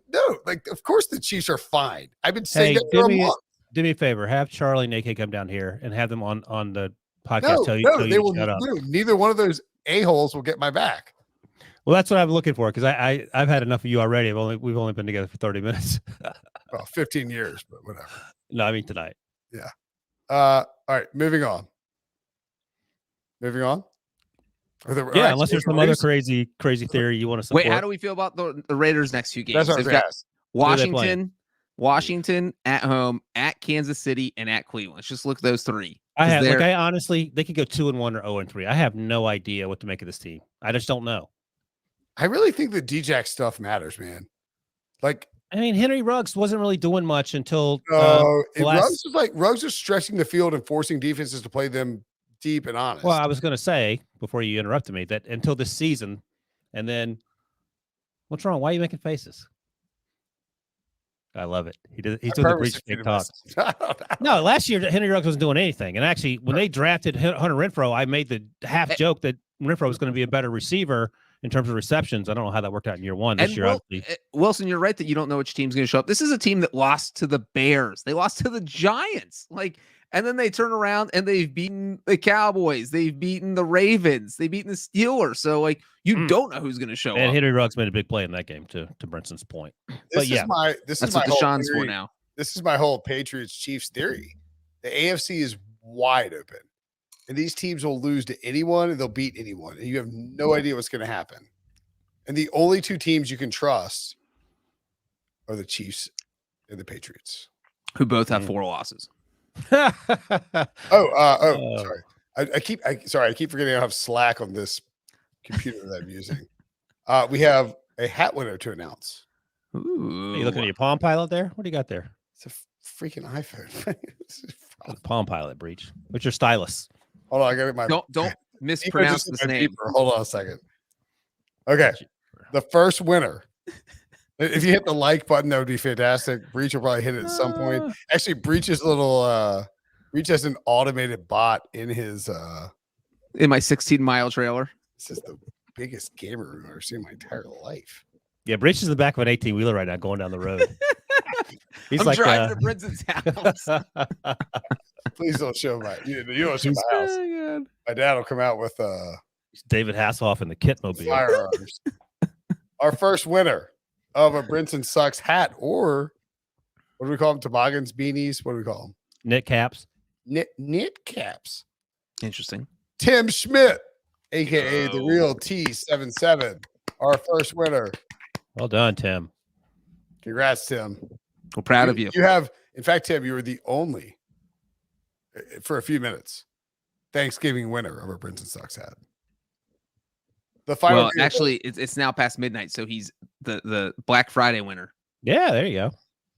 No, like of course the Chiefs are fine. I've been saying that for a month. Do me a favor. Have Charlie and AK come down here and have them on the podcast. No, tell you they will. shut up. No, neither one of those a-holes will get my back. Well, that's what I'm looking for because I've had enough of you already. We've only been together for 30 minutes. Well, 15 years, but whatever. No, I mean tonight. Yeah. All right. Moving on. Unless there's some other crazy theory you want to support. Wait, how do we feel about the Raiders next few games? That's what They've got Washington. Washington at home, at Kansas City, and at Cleveland. Let's just look at those three. I honestly, they could go 2-1 or 0-3. I have no idea what to make of this team. I just don't know. I really think the D-Jack stuff matters, man. Like, I mean, Henry Ruggs wasn't really doing much until Ruggs was stretching the field and forcing defenses to play them deep and honest. Well, I was going to say before you interrupted me that until this season, and then what's wrong? Why are you making faces? I love it. He's doing the Breech fake talk. No, last year Henry Ruggs wasn't doing anything, and actually, when they drafted Hunter Renfrow, I made the half joke that Renfrow was going to be a better receiver in terms of receptions. I don't know how that worked out in year one. This year, obviously. Wilson, you're right that you don't know which team's going to show up. This is a team that lost to the Bears. They lost to the Giants. And then they turn around and they've beaten the Cowboys. They've beaten the Ravens. They've beaten the Steelers. So, you don't know who's going to show up. And Henry Ruggs made a big play in that game, to Brinson's point. This is my Deshaun's for now. This is my whole Patriots-Chiefs theory. The AFC is wide open. And these teams will lose to anyone and they'll beat anyone. And you have no idea what's going to happen. And the only two teams you can trust are the Chiefs and the Patriots, who both have 4 losses. Sorry. I keep forgetting I have Slack on this computer that I'm using. We have a hat winner to announce. Ooh. Are you looking at your Palm Pilot there? What do you got there? It's a freaking iPhone. Palm Pilot, Breech. What's your stylus? Hold on, I got it. Don't mispronounce this name. Hold on a second. Okay, the first winner. If you hit the like button, that would be fantastic. Breech will probably hit it at some point. Actually, Breech has an automated bot in his in my 16-mile trailer. This is the biggest gamer room I've ever seen in my entire life. Yeah, Breech is in the back of an 18-wheeler right now going down the road. He's I'm driving to Brinson's house. Please don't show you don't show my house. Oh, my dad will come out with David Hasselhoff in the Kitmobile. Firearms. Our first winner of a Brinson Sucks hat, or what do we call them? Toboggans, beanies? What do we call them? Knit caps. Knit caps. Interesting. Tim Schmidt, aka the real T77. Our first winner. Well done, Tim. Congrats, Tim. We're proud of you. You have, in fact, Tim, you were the only, for a few minutes, Thanksgiving winner of a Brinson Sucks hat. The final. Well, actually, it's now past midnight, so he's the Black Friday winner. Yeah, there you go.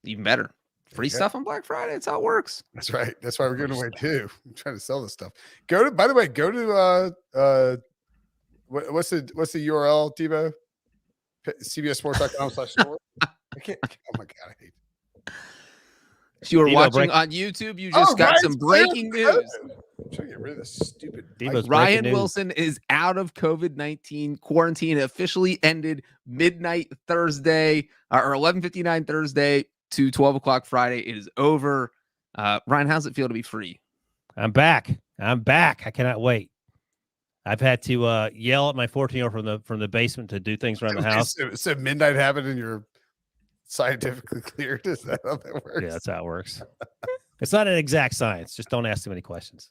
Even better. Free stuff on Black Friday. That's how it works. That's right. That's why we're giving away 2. I'm trying to sell this stuff. By the way, go to what's the URL, Debo? CBSSports.com/store. I can't. Oh my god, I hate. If you were watching on YouTube, you just got some breaking news. I'm trying to get rid of this stupid. Ryan Wilson is out of COVID-19 quarantine. It officially ended midnight Thursday, or 11:59 Thursday to 12 o'clock Friday. It is over. Ryan, how's it feel to be free? I'm back. I cannot wait. I've had to yell at my 14-year-old from the basement to do things around the house. So midnight habit and you're scientifically cleared. Is that how that works? Yeah, that's how it works. It's not an exact science. Just don't ask too many questions.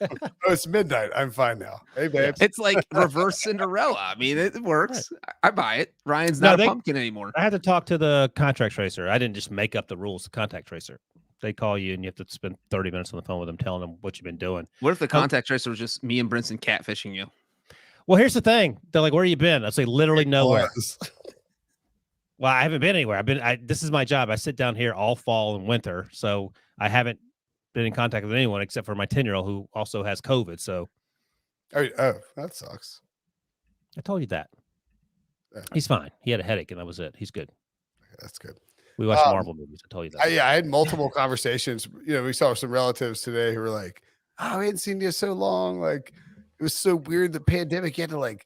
Oh, it's midnight. I'm fine now. Hey, babes. It's like reverse Cinderella. I mean, it works. Right. I buy it. Ryan's not a pumpkin anymore. I had to talk to the contract tracer. I didn't just make up the rules. The contact tracer. They call you and you have to spend 30 minutes on the phone with them telling them what you've been doing. What if the contact tracer was just me and Brinson catfishing you? Well, here's the thing. They're like, where you been? I say literally nowhere. Well, I haven't been anywhere. This is my job. I sit down here all fall and winter. So I haven't been in contact with anyone except for my 10-year-old who also has COVID. So. Oh, that sucks. I told you that. Yeah. He's fine. He had a headache and that was it. He's good. That's good. We watched Marvel movies. I told you that. I had multiple conversations. We saw some relatives today who were like, "Oh, we hadn't seen you so long. Like, it was so weird. The pandemic, you had to like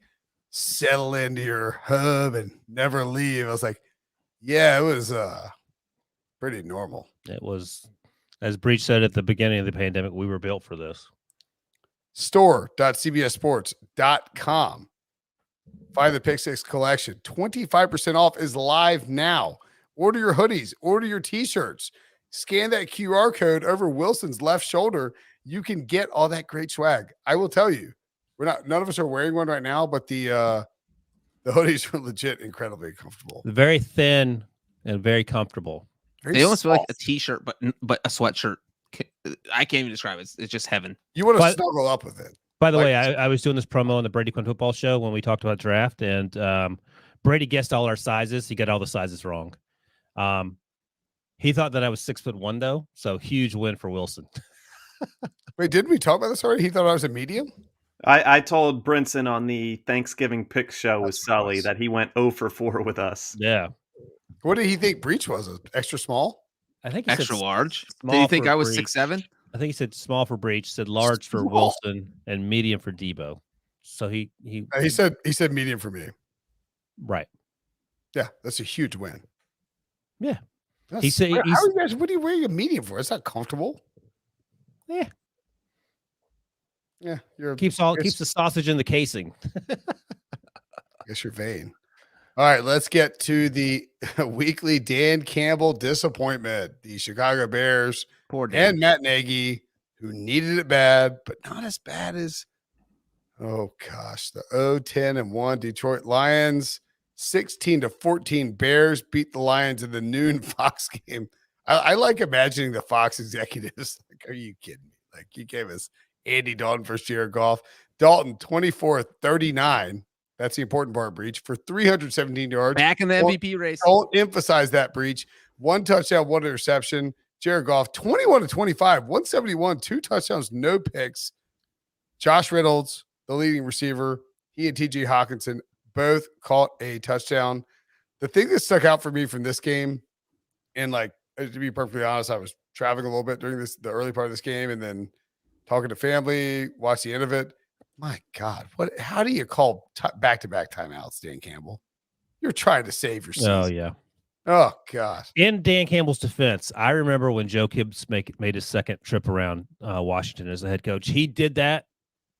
settle into your hub and never leave." I was like, "Yeah, it was pretty normal." It was, as Breech said at the beginning of the pandemic, we were built for this. Store.cbssports.com. Find the Pick Six collection. 25% off is live now. Order your hoodies, order your t-shirts, scan that QR code over Wilson's left shoulder. You can get all that great swag. I will tell you, none of us are wearing one right now, but the hoodies are legit incredibly comfortable. Very thin and very comfortable. They almost feel like a t-shirt, but a sweatshirt. I can't even describe it. It's just heaven. You want to snuggle up with it. By the way, I was doing this promo on the Brady Quinn football show when we talked about draft, and Brady guessed all our sizes. He got all the sizes wrong. He thought that I was 6'1", though, so huge win for Wilson. Wait, didn't we talk about this already? He thought I was a medium? I told Brinson on the Thanksgiving pick show with Sully that he went 0 for 4 with us. Yeah. What did he think Breech was? Extra small? I think he extra said large. Did you think I was Breech. 6'7"? I think he said small for Breech, said large for Wilson, and medium for Debo. So he said medium for me. Right. Yeah, that's a huge win. Yeah. What He said, are you guys? What are you wearing a medium for? It's not comfortable. Yeah. Yeah. Keeps the sausage in the casing. I guess you're vain. All right, let's get to the weekly Dan Campbell disappointment. The Chicago Bears and Matt Nagy, who needed it bad, but not as bad as, oh gosh, the 0-10-1 Detroit Lions. 16-14 Bears beat the Lions in the noon Fox game. I like imagining the Fox executives. Like, are you kidding me? Like, you gave us Andy Dalton versus Jared Goff. Dalton 24-39. That's the important part, Breech, for 317 yards. Back in the MVP race. Don't emphasize that, Breech. 1 touchdown, 1 interception. Jared Goff 21-25, 171, 2 touchdowns, no picks. Josh Reynolds, the leading receiver, he and TJ Hawkinson both caught a touchdown. The thing that stuck out for me from this game, and like, to be perfectly honest, I was traveling a little bit during the early part of this game and then talking to family, watched the end of it. My God, how do you call back-to-back timeouts, Dan Campbell? You're trying to save your season. Oh, yeah. Oh, God. In Dan Campbell's defense, I remember when Joe Gibbs made his second trip around Washington as the head coach. He did that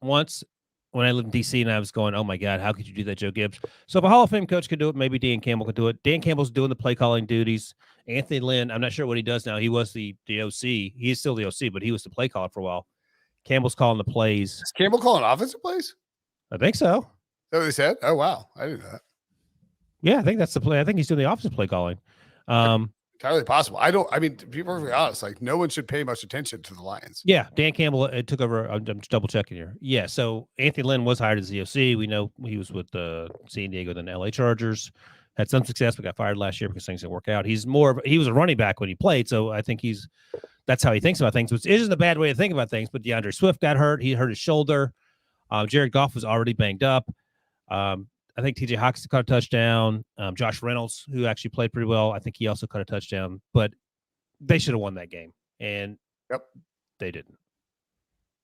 once when I lived in D.C., and I was going, oh, my God, how could you do that, Joe Gibbs? So if a Hall of Fame coach could do it, maybe Dan Campbell could do it. Dan Campbell's doing the play-calling duties. Anthony Lynn, I'm not sure what he does now. He was the OC. He is still the OC, but he was the play caller for a while. Campbell's calling the plays. Is Campbell calling offensive plays? I think so. Is that what they said? Oh, wow. I didn't know that. Yeah, I think that's the play. I think he's doing the offensive play calling. Entirely possible. To be perfectly honest, like, no one should pay much attention to the Lions. Yeah, Dan Campbell took over. I'm just double checking here. Yeah, so Anthony Lynn was hired as the OC. We know he was with San Diego, then LA Chargers. Had some success, but got fired last year because things didn't work out. He was a running back when he played, so I think that's how he thinks about things, which isn't a bad way to think about things. But DeAndre Swift got hurt. He hurt his shoulder. Jared Goff was already banged up. I think TJ Hawkinson caught a touchdown. Josh Reynolds, who actually played pretty well, I think he also caught a touchdown. But they should have won that game, and they didn't.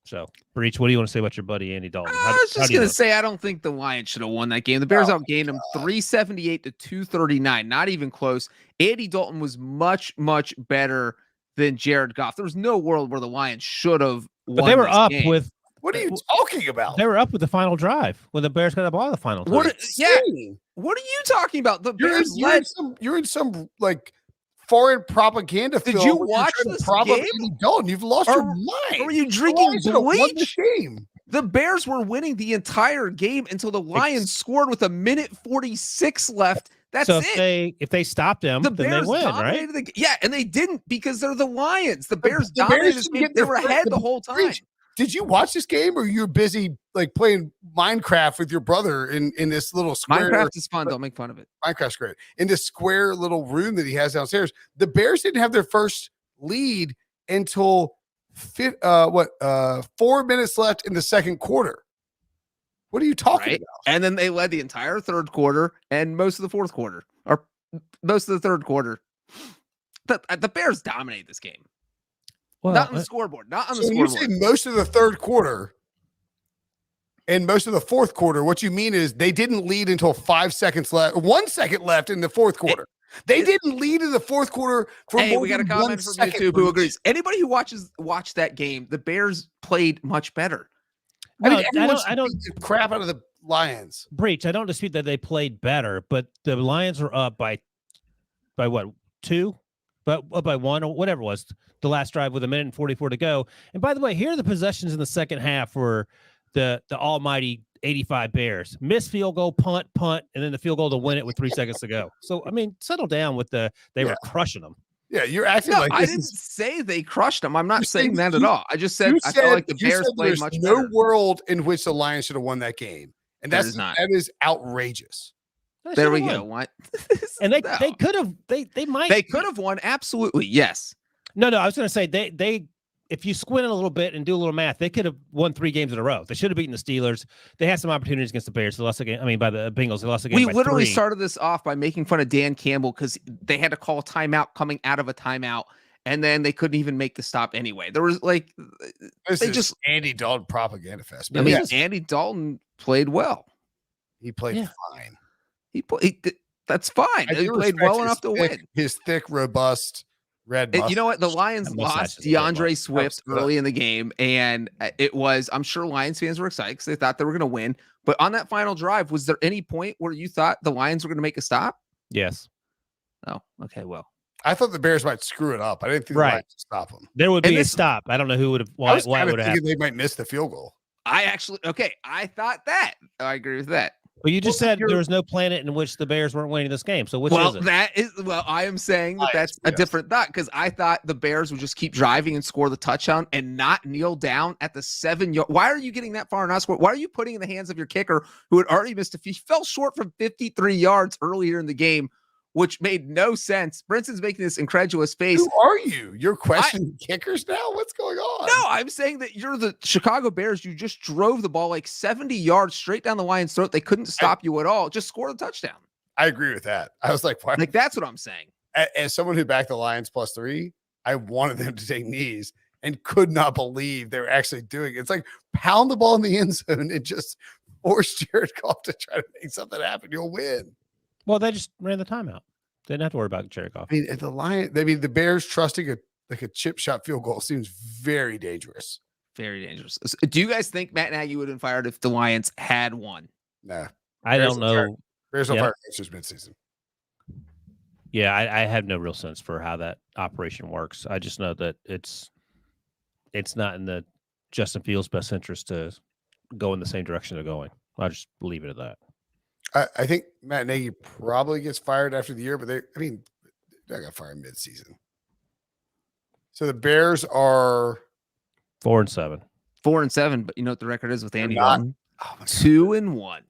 So, Breech, what do you want to say about your buddy Andy Dalton? I was just going to say, I don't think the Lions should have won that game. The Bears outgained them 378-239, not even close. Andy Dalton was much, much better than Jared Goff. There was no world where the Lions should have won. But they were up game. with. What are you talking about? They were up with the final drive when the Bears got the ball in the final drive. What are you talking about? The Bears you're in some like foreign propaganda film. Did you watch this game? Don't. You've lost your mind. Are you drinking bleach? Game. The Bears were winning the entire game until the Lions scored with 1:46 left. That's so it. if they stopped them, The then Bears they win, right? dominated the yeah, and they didn't because they're the Lions. The Bears the Bears dominated this didn't game. get They their were first- ahead the the whole time. Breech, did you watch this game, or you were busy like playing Minecraft with your brother in this little square? Minecraft is fun. Don't make fun of it. Minecraft's great. In this square little room that he has downstairs, the Bears didn't have their first lead until 4 minutes left in the second quarter. What are you talking Right? about? And then they led the entire third quarter and most of the fourth quarter, or most of the third quarter. The Bears dominate this game. Well, Not on the scoreboard. Not on the So when you scoreboard. say most of the third quarter and most of the fourth quarter, what you mean is they didn't lead until 5 seconds left, 1 second left in the fourth quarter. They didn't lead in the fourth quarter for Hey, more we got a than 1 comment from second. YouTube who agrees. Anybody who watched that game, the Bears played much better. I mean, No, everyone I don't beat the crap out of the Lions. Breach. I don't dispute that they played better, but the Lions were up by what, 2? But up by 1 or whatever it was, the last drive with 1:44 to go. And by the way, here are the possessions in the second half for the almighty 85 Bears. Missed field goal, punt, and then the field goal to win it with 3 seconds to go. So, I mean, settle down with they were crushing them. Yeah, you're acting No, like I this didn't is- say they crushed them. I'm not You're saying saying that at all. I just said you I felt like the you Bears said played there's much no better. world in which the Lions should have won that game, and There that's is not. that is outrageous. There we go. What? And they No. could have they might They could have won. Absolutely, yes. No, I was going to say they if you squint a little bit and do a little math, they could have won 3 games in a row. They should have beaten the Steelers. They had some opportunities against the Bears. They lost the game. I mean, by the Bengals, they lost the game. We by literally 3. started this off by making fun of Dan Campbell because they had to call a timeout coming out of a timeout, and then they couldn't even make the stop anyway. There was like, This They is just- Andy Dalton propaganda fest. I But mean, yes, Andy Dalton played well. he played Yeah. fine. He played. That's fine. I He do played respect well his enough to thick- win. His thick, robust red. And you know what? The mustache. Lions That mustache lost is a bit DeAndre much. Swift Absolutely. early in the game, and it was. I'm sure Lions fans were excited because they thought they were going to win. But on that final drive, was there any point where you thought the Lions were going to make a stop? Yes. Oh, okay. Well, I thought the Bears might screw it up. I didn't think Right. the Lions would stop them. There would And be a this- stop. I don't know who would have I why was it kind of would have thinking happened. they might miss the field goal. I thought that. I agree with that. But you just Well, said you're- there was no planet in which the Bears weren't winning this game. So which Well, is it? I am saying that Lions, that's a yes. different thought because I thought the Bears would just keep driving and score the touchdown and not kneel down at the 7-yard. Why are you getting that far and not score? Why are you putting in the hands of your kicker who had already missed he fell short from 53 yards earlier in the game, which made no sense. Brinson's making this incredulous face. Who are you? You're questioning kickers now? What's going on? No, I'm saying that you're the Chicago Bears. You just drove the ball like 70 yards straight down the Lions' throat. They couldn't stop you at all. Just score the touchdown. I agree with that. I was like, why? Like, that's what I'm saying. As someone who backed the Lions +3, I wanted them to take knees and could not believe they were actually doing it. It's like pound the ball in the end zone and just force Jared Goff to try to make something happen. You'll win. Well, they just ran the timeout. They didn't have to worry about Jared Goff. I mean, at the Bears trusting a chip shot field goal seems very dangerous. Very dangerous. Do you guys think Matt Nagy would have been fired if the Lions had won? Nah, I Bears don't will fire- know. Bears will Yeah. fire coaches midseason. Yeah, I have no real sense for how that operation works. I just know that it's not in the Justin Fields' best interest to go in the same direction they're going. I'll just leave it at that. I think Matt Nagy probably gets fired after the year, but they're not going to fire him midseason. So the Bears are 4-7. 4-7, but you know what the record is with Andy not. Dalton? oh my God, 2-1.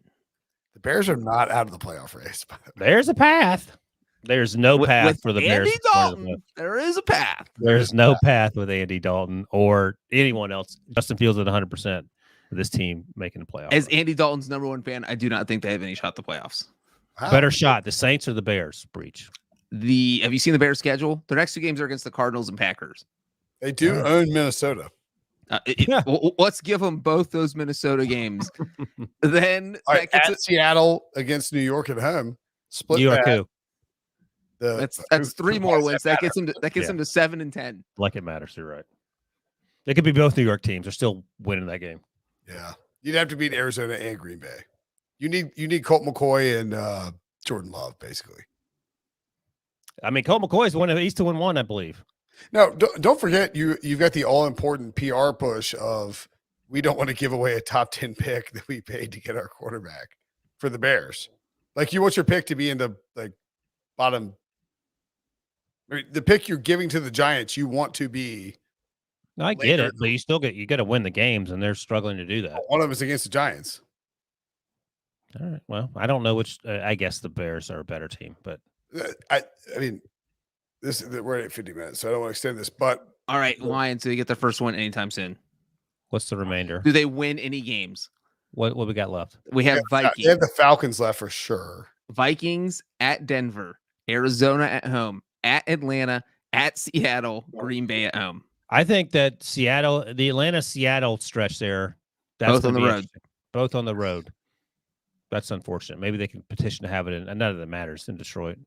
the Bears are not out of the playoff race. by the way. There's a path. There's no path With for the Andy Bears. to go to the Dalton, there is a path. There's no path with Andy Dalton or anyone else. Justin Fields at 100% of this team making the playoffs. As Andy Dalton's number 1 fan, I do not think they have any shot at the playoffs. Wow. Better shot, the Saints or the Bears? Breach. Have you seen the Bears schedule? Their next 2 games are against the Cardinals and Packers. They do own Minnesota. Yeah. Let's give them both those Minnesota games. Then All that right, gets at Seattle against New York at home. Split New York, that. who? that's 3 more wins. That matter? gets them to 7-10. Like it matters. You're right. They could be both New York teams. They're still winning that game. Yeah, you'd have to beat Arizona and Green Bay. You need Colt McCoy and Jordan Love, basically. I mean, Colt McCoy is one of East to win 1, I believe. No, don't forget you've got the all important PR push of we don't want to give away a top 10 pick that we paid to get our quarterback for the Bears. Like you want your pick to be in the bottom. I mean, the pick you're giving to the Giants, you want to be. No, I get later. it, but you got to win the games, and they're struggling to do that. One of them is against the Giants. All right. Well, I don't know which. I guess the Bears are a better team, but I mean, we're at 50 minutes, so I don't want to extend this. But All right, Lions, do they get their first win anytime soon? what's the remainder? Do they win any games? What we got left? We have they Vikings. have the Falcons left for sure. Vikings at Denver, Arizona at home, at Atlanta, at Seattle, Green Bay at home. I think that the Atlanta-Seattle stretch there, that's Both on gonna the be road. interesting. Both on the road. That's unfortunate. Maybe they can petition to have it in. None of that matters in Detroit.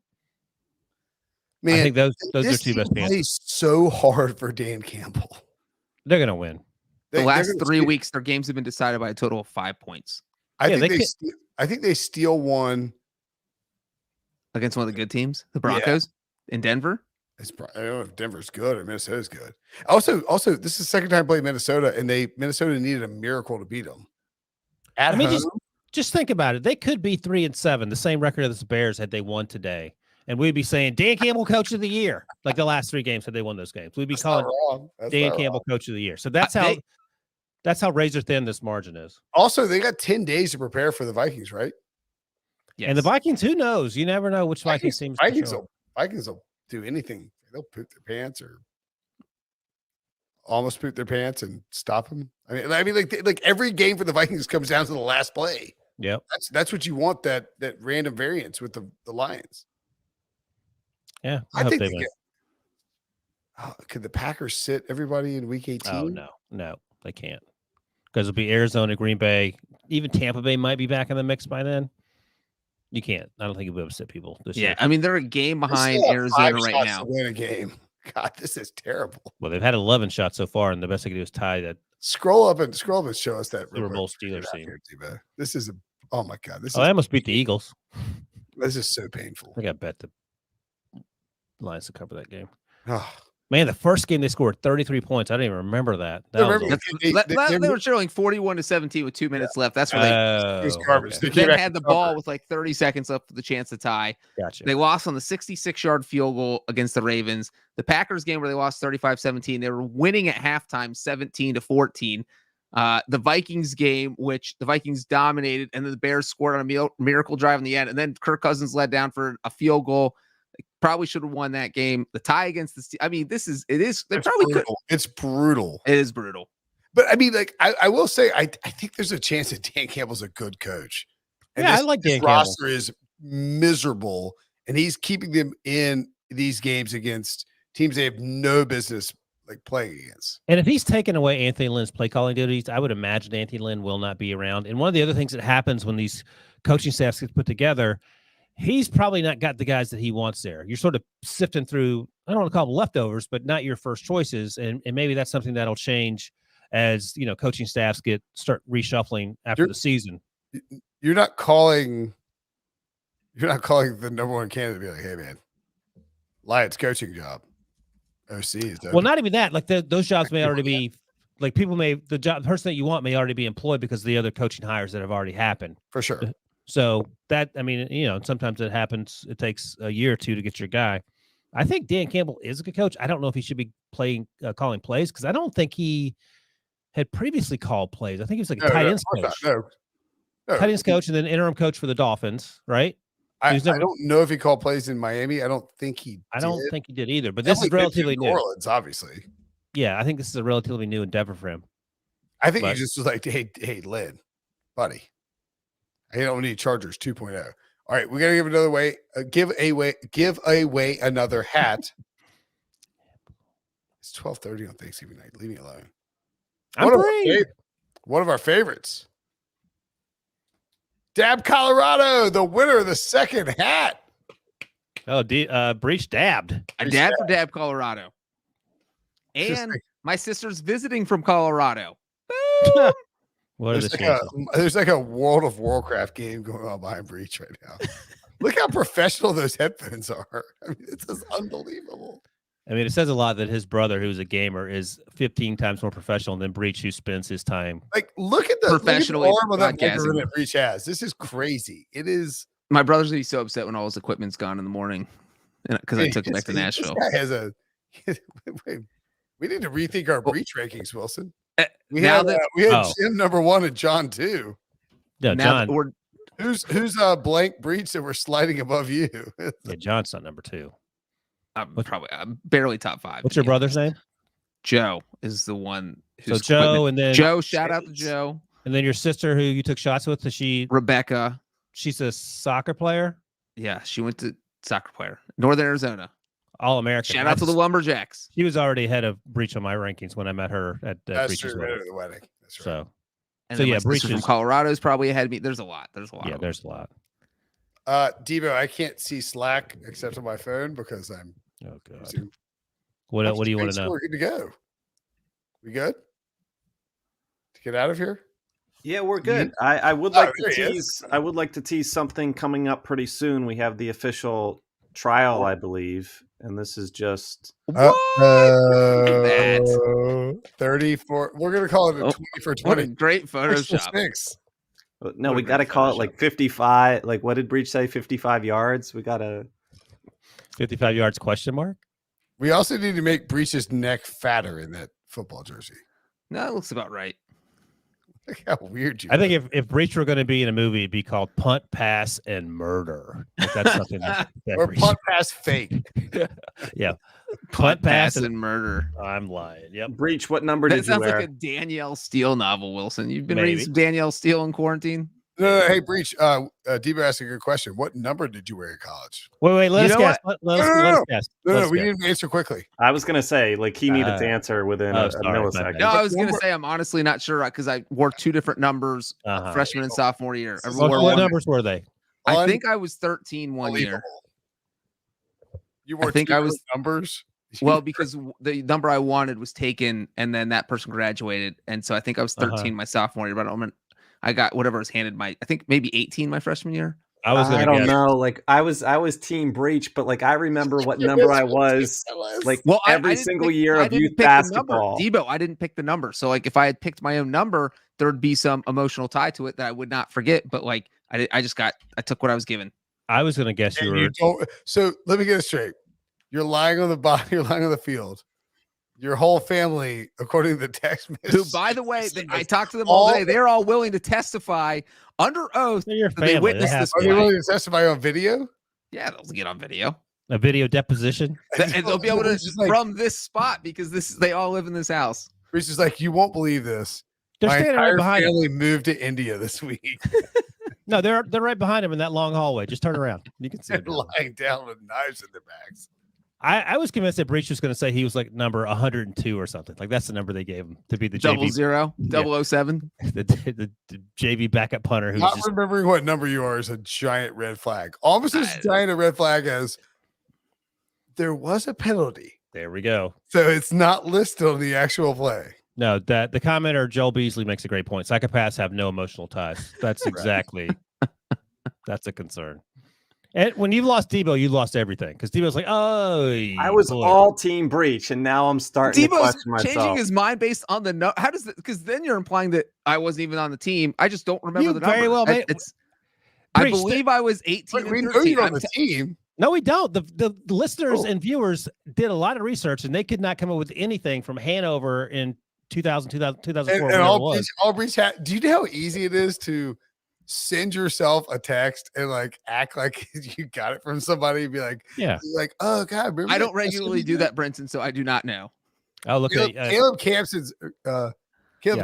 Man, I think those are this two best team chances. plays so hard for Dan Campbell. They're gonna win. The They're last gonna 3 steal- weeks, their games have been decided by a total of 5 points I Yeah, think they steal one. against one of the good teams, the Broncos in Denver. I don't know if Denver's good or Minnesota's good. Also, this is the second time playing Minnesota, and Minnesota needed a miracle to beat them. At home, Just think about it. They could be 3-7, the same record as the Bears had they won today, and we'd be saying Dan Campbell Coach of the Year, like the last 3 games had they won those games. We'd be that's not calling wrong. That's Dan not Campbell wrong. Coach of the Year. So that's how razor thin this margin is. Also, they got 10 days to prepare for the Vikings, right? Yes. And the Vikings, who knows? You never know which Vikings teams. Vikings will do anything. They'll poop their pants or almost poop their pants and stop them. I mean, like every game for the Vikings comes down to the last play. Yep. That's what you want, that random variance with the Lions. Yeah. I hope think they they win. could the Packers sit everybody in week 18? Oh no, they can't. Because it'll be Arizona, Green Bay, even Tampa Bay might be back in the mix by then. You can't. I don't think you'll be able to sit people this year. I mean, they're a game They behind still have Arizona 5 right shots now. to win a game. God, this is terrible. Well, they've had 11 shots so far, and the best they can do is tie that. Scroll up and show us that Super Bowl real quick. Steelers team. Here, T-Bo. This is oh my God. They almost beat the Eagles. This is so painful. I think I bet the Lions to cover that game. Oh. Man, the first game they scored 33 points. I don't even remember that. That was They were showing 41-17 with 2 minutes left. That's where they it was garbage. Okay. They then had the ball with like 30 seconds left for the chance to tie. Gotcha. They lost on the 66-yard field goal against the Ravens. The Packers game where they lost 35-17. They were winning at halftime 17-14. The Vikings game, which the Vikings dominated, and then the Bears scored on a miracle drive in the end. And then Kirk Cousins led down for a field goal. They probably should have won that game. The tie against the I mean, it is. They probably could. It's brutal. It is brutal. But I mean, like, I will say, I think there's a chance that Dan Campbell's a good coach. And Yeah, I like Dan this Campbell. roster is miserable, and he's keeping them in these games against teams they have no business like playing against. And if he's taken away Anthony Lynn's play calling duties, I would imagine Anthony Lynn will not be around. And one of the other things that happens when these coaching staffs get put together, he's probably not got the guys that he wants there. You're sort of sifting through, I don't want to call them leftovers, but not your first choices. And maybe that's something that'll change as, coaching staffs start reshuffling after the season. You're not calling the number one candidate to be like, hey man, Lions coaching job. OC is Well, not even that. Like those jobs may already be like the person that you want may already be employed because of the other coaching hires that have already happened. for sure. So that, I mean, sometimes it happens. It takes a year or two to get your guy. I think Dan Campbell is a good coach. I don't know if he should be calling plays because I don't think he had previously called plays. I think he was like a tight ends coach. No. Tight ends coach and then interim coach for the Dolphins, right? I never- don't know if he called plays in Miami. I don't think he I don't think he did either. But Definitely this is relatively New new. Orleans, obviously. Yeah, I think this is a relatively new endeavor for him. I think But- he just was like, hey, Lynn, buddy, I don't need Chargers 2.0. All right, we got to give another way. Give away another hat. It's 12:30 on Thanksgiving night. Leave me alone. One of our favorites. Dab Colorado, the winner of the second hat. Oh, Breech dabbed. I dabbed for Dab Colorado. Just And like- my sister's visiting from Colorado. What are the There's like, chances? there's like a World of Warcraft game going on behind Breach right now. Look how professional those headphones are. I mean, it's just unbelievable. I mean, it says a lot that his brother, who's a gamer, is 15 times more professional than Breech, who spends his time. Like, look at the Professionally arm of that broadcasting. microphone that Breach has. This is crazy. It is My brother's gonna be so upset when all his equipment's gone in the morning, because I took it back to Nashville. This guy has a. Wait, we need to rethink our breach rankings, Wilson. We now had that we had Jim number 1 and John 2. No, now John. we're Who's blank breach that we're sliding above you? Yeah, John's not number 2. I'm barely top 5. What's your brother's name? Joe is the one. So Joe, and then Joe. Shout out to Joe. And then your sister, who you took shots with, Rebecca. She's a soccer player. Yeah, she went to soccer player, Northern Arizona. All American. Shout out to the Lumberjacks. She was already ahead of Breech on my rankings when I met her at Breech's wedding. The wedding. That's right. So, And yeah, Breech from Colorado is probably ahead of me. There's a lot. Yeah, there's a lot. Debo, I can't see Slack except on my phone because I'm. Oh god. What do you want to know? We're good to go. We good to get out of here? Yeah, we're good. I would like to there he tease. I would like to tease something coming up pretty soon. We have the official trial, I believe, and this is just What? That 34. We're gonna call it a 20 for what 20. a great Photoshop. 6. no. What We a got to great call it Photoshop. like 55. Like what did Breech say? 55 yards. We got to. 55 yards question mark? We also need to make Breech's neck fatter in that football jersey. No, that looks about right. Look how weird you I think if Breech were going to be in a movie, it'd be called Punt, Pass, and Murder. If that's something that or Breech- punt pass fake. Yeah. Punt, pass, and- and murder. I'm lying. Yep. Breech, what number That did you sounds wear? like a Danielle Steele novel, Wilson. You've been Maybe. reading some Danielle Steele in quarantine? No, hey Breech. Debo asked a good question. What number did you wear in college? Wait. Let You us know guess. Let us guess. No, Let no, us we guess. need to answer quickly. I was gonna say like he needed to answer within a sorry, my millisecond. bad. No, I was one going to more- say I'm honestly not sure because I wore 2 different numbers Uh-huh. freshman and sophomore year. I, What- wore What one- numbers were they? I think I was 13 one year. You wore think two I was- different numbers. Well, because the number I wanted was taken, and then that person graduated, and so I think I was 13 my sophomore year. But I got whatever was handed I think maybe 18 my freshman year. I was going I to don't guess. know. Like I was team Breech, but like I remember what number I was. Like Well, every I didn't single pick- year I of didn't youth pick the number. basketball. Debo, I didn't pick the number. So like if I had picked my own number, there would be some emotional tie to it that I would not forget. But like I took what I was given. I was going to guess you And were. you don't. So let me get it straight. You're lying on the bottom. You're lying on the field. Your whole family, according to the text message. Who, by the way, I talked to them all day. They're all willing to testify under oath. They're your that they family. witnessed have this Are to they play. willing to testify on video? Yeah, they'll get on video. a video deposition. And they'll be able to It's just like- from this spot because they all live in this house. Breech is like, you won't believe this. They're My standing right entire behind him. family moved to India this week. No, they're right behind him in that long hallway. Just turn around. You can see They're them. lying down with knives in their backs. I was convinced that Breech was going to say he was like number 102 or something. Like that's the number they gave him to be the JV, 0007. the JV backup punter who's Not just remembering what number you are is a giant red flag. Almost as I- giant a red flag as there was a penalty. there we go. So it's not listed on the actual play. No, that the commenter Joel Beasley makes a great point. Psychopaths have no emotional ties. That's exactly that's a concern. And when you've lost Debo, you lost everything because Debo's like, oh, I was boy. all team Breech, and now I'm starting to Debo's question changing myself. his mind based on the no. How does that? Because then you're implying that I wasn't even on the team. I just don't remember You the number. very well may- I Breech, believe I was 18 But we and know 13. you're on I'm the team. No, we don't. The listeners Oh. and viewers did a lot of research and they could not come up with anything from Hanover in 2004. And whatever it was. all Breech do you know how easy it is to send yourself a text and like act like you got it from somebody and be like, Yeah. oh God, remember I that don't regularly do that, Brinson, so I do not know. Oh, look Caleb, at Caleb Campson's Yeah.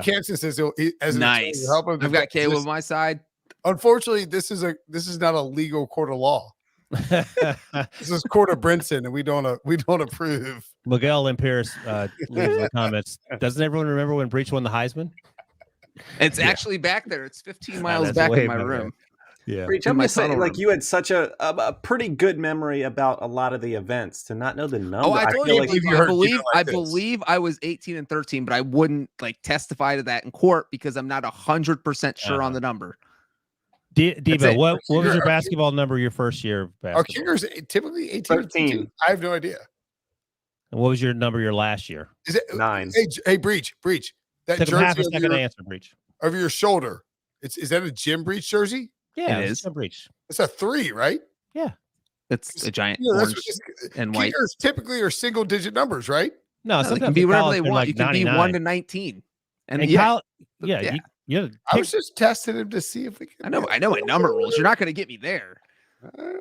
Campson says as an attorney, Nice. he'll help him I've got defend Caleb this. on my side. Unfortunately, this is not a legal court of law. This is court of Brinson, and we don't approve. Miguel Lampiris leaves in the comments. Doesn't everyone remember when Breech won the Heisman? It's actually back there. It's 15 miles that's back way in my back room. Yeah. Breech, in I'm my just saying, tunnel like room. you had such a pretty good memory about a lot of the events to not know the number. Oh, I told feel you. like believe you I heard believe Debo like I this. believe I was 18 and 13, but I wouldn't like testify to that in court because I'm not 100% sure on the number. Debo, it. what was You're- your basketball number your first year of Our basketball? kickers typically 18. 13. I have no idea. And what was your number your last year? Is it 9. Hey, Breech. That Took him half a jersey second to answer, Breech. over your shoulder. Is that a Jim Breech jersey? Yeah, It it's is. Jim Breech. It's a 3, right? It's a giant Yeah, that's orange what this, and white. kickers typically are single-digit numbers, right? No, No, they sometimes can be in whatever college they they're want. like You can 99. be 1 to 19. And And yeah, yeah, you I was just testing him to see if we can. I know my number rules. You're not going to get me there. Uh,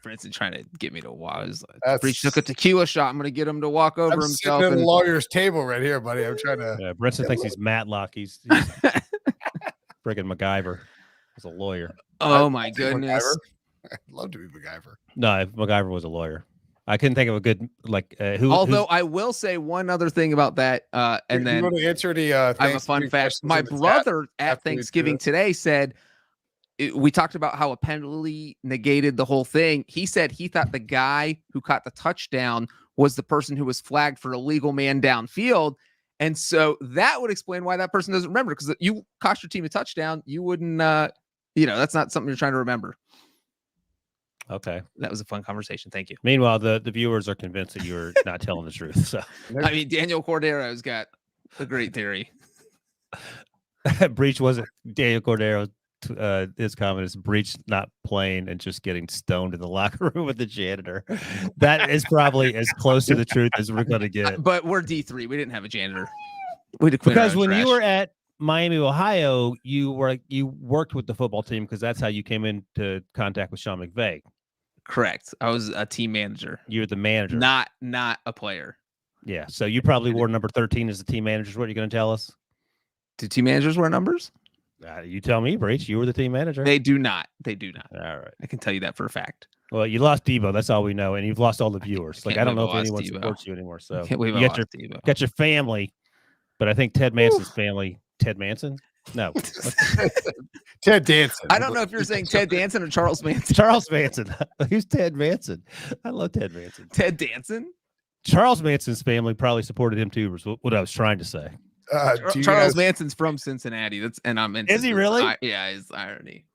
Brinson trying to get me to walk. That's- Breech took a tequila shot. I'm going to get him to walk over I'm himself. sitting at a And lawyer's table right here, buddy. I'm trying to. Yeah, Brinson thinks he's Matlock. He's friggin' MacGyver. He's a lawyer. oh my I'd be goodness. MacGyver. I'd love to be MacGyver. No, if MacGyver was a lawyer. I couldn't think of a good Although I will say one other thing about that, and you then want to answer any? I have a fun Thanksgiving fact. questions My in the chat? brother at after we do Thanksgiving this? today said we talked about how a penalty negated the whole thing. He said he thought the guy who caught the touchdown was the person who was flagged for illegal man downfield. And so that would explain why that person doesn't remember, because you cost your team a touchdown. You wouldn't, that's not something you're trying to remember. Okay. That was a fun conversation. Thank you. Meanwhile, the viewers are convinced that you're not telling the truth. So I mean, Daniel Cordero's got a great theory. Breech wasn't Daniel Cordero. His comment is Breech not playing and just getting stoned in the locker room with the janitor. That is probably as close to the truth as we're going to get. But we're D3. We didn't have a janitor. We had to clean Because our own when you trash. were at Miami, Ohio, you worked with the football team because that's how you came into contact with Sean McVay. Correct. I was a team manager, You were the manager. not a player. Yeah. So you probably wore number 13 as the team manager. Is what you're going to tell us? Do team managers wear numbers? You tell me, Breech. You were the team manager. They do not. They do not. All right. I can tell you that for a fact. Well, you lost Debo. That's all we know, and you've lost all the viewers. Like can't I don't know believe if I lost anyone Debo. supports you anymore. So Can't believe you I got lost your Debo. got your family, but I think Ted Manson's family. Ted Manson? No, Ted Danson. I don't know if you're saying Ted Danson or Charles Manson. Charles Manson. Who's Ted Manson? I love Ted Manson. Ted Danson? Charles Manson's family probably supported him too. Was what I was trying to say. Do you Charles guys- Manson's from Cincinnati. Is he really? Yeah, it's irony.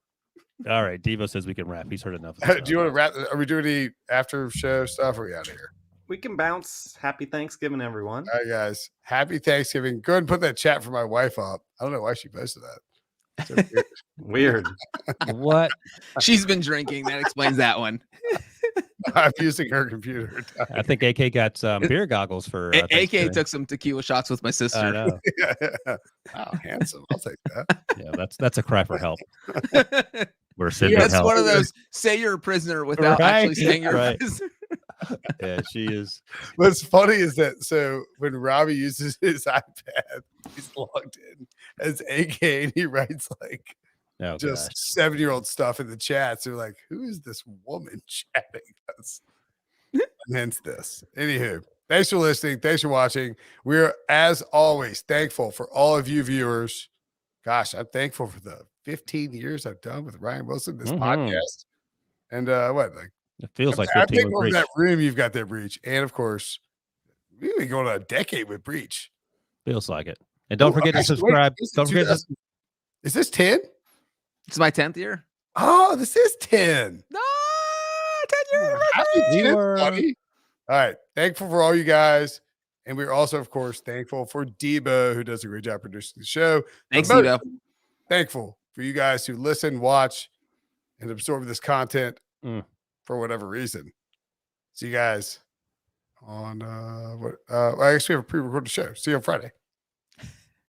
All right, Devo says we can rap. He's heard enough. Do you want to wrap? Are we doing any after show stuff? Or are we out of here? We can bounce. Happy Thanksgiving, everyone. All right, guys. Happy Thanksgiving. Go ahead and put that chat for my wife up. I don't know why she posted that. So weird. Weird. What? She's been drinking. That explains that one. I'm using her computer. I think AK got beer goggles for. AK Thanksgiving. took some tequila shots with my I sister. know. Wow, handsome. I'll take that. Yeah, that's a cry for help. We're sending That's help. one of those say you're a prisoner without actually Right, saying you're right. a prisoner. Yeah, she is. What's funny is that so when Robbie uses his iPad, he's logged in as AK and he writes like Oh, just gosh. 7-year-old stuff in the chats. They're like, who is this woman chatting us? Hence this. Anywho, thanks for listening. Thanks for watching. We're, as always, thankful for all of you viewers. Gosh, I'm thankful for the 15 years I've done with Ryan Wilson, this Mhm. podcast. And like It feels like I'm 15 thankful with for Breech. that room you've got there, Breech. And of course, we've been going on a decade with Breech. Feels like it. And don't Oh, forget to actually, wait, subscribe. this is Don't forget to 2000 Is this 10? It's my 10th year. Oh, this is 10. No, 10 year Happy You 10th, were- buddy. All right. Thankful for all you guys. And we're also, of course, thankful for Debo, who does a great job producing the show. Thanks, But Debo. thankful for you guys who listen, watch, and absorb this content for whatever reason. See you guys on I guess we have a pre-recorded show. See you on Friday.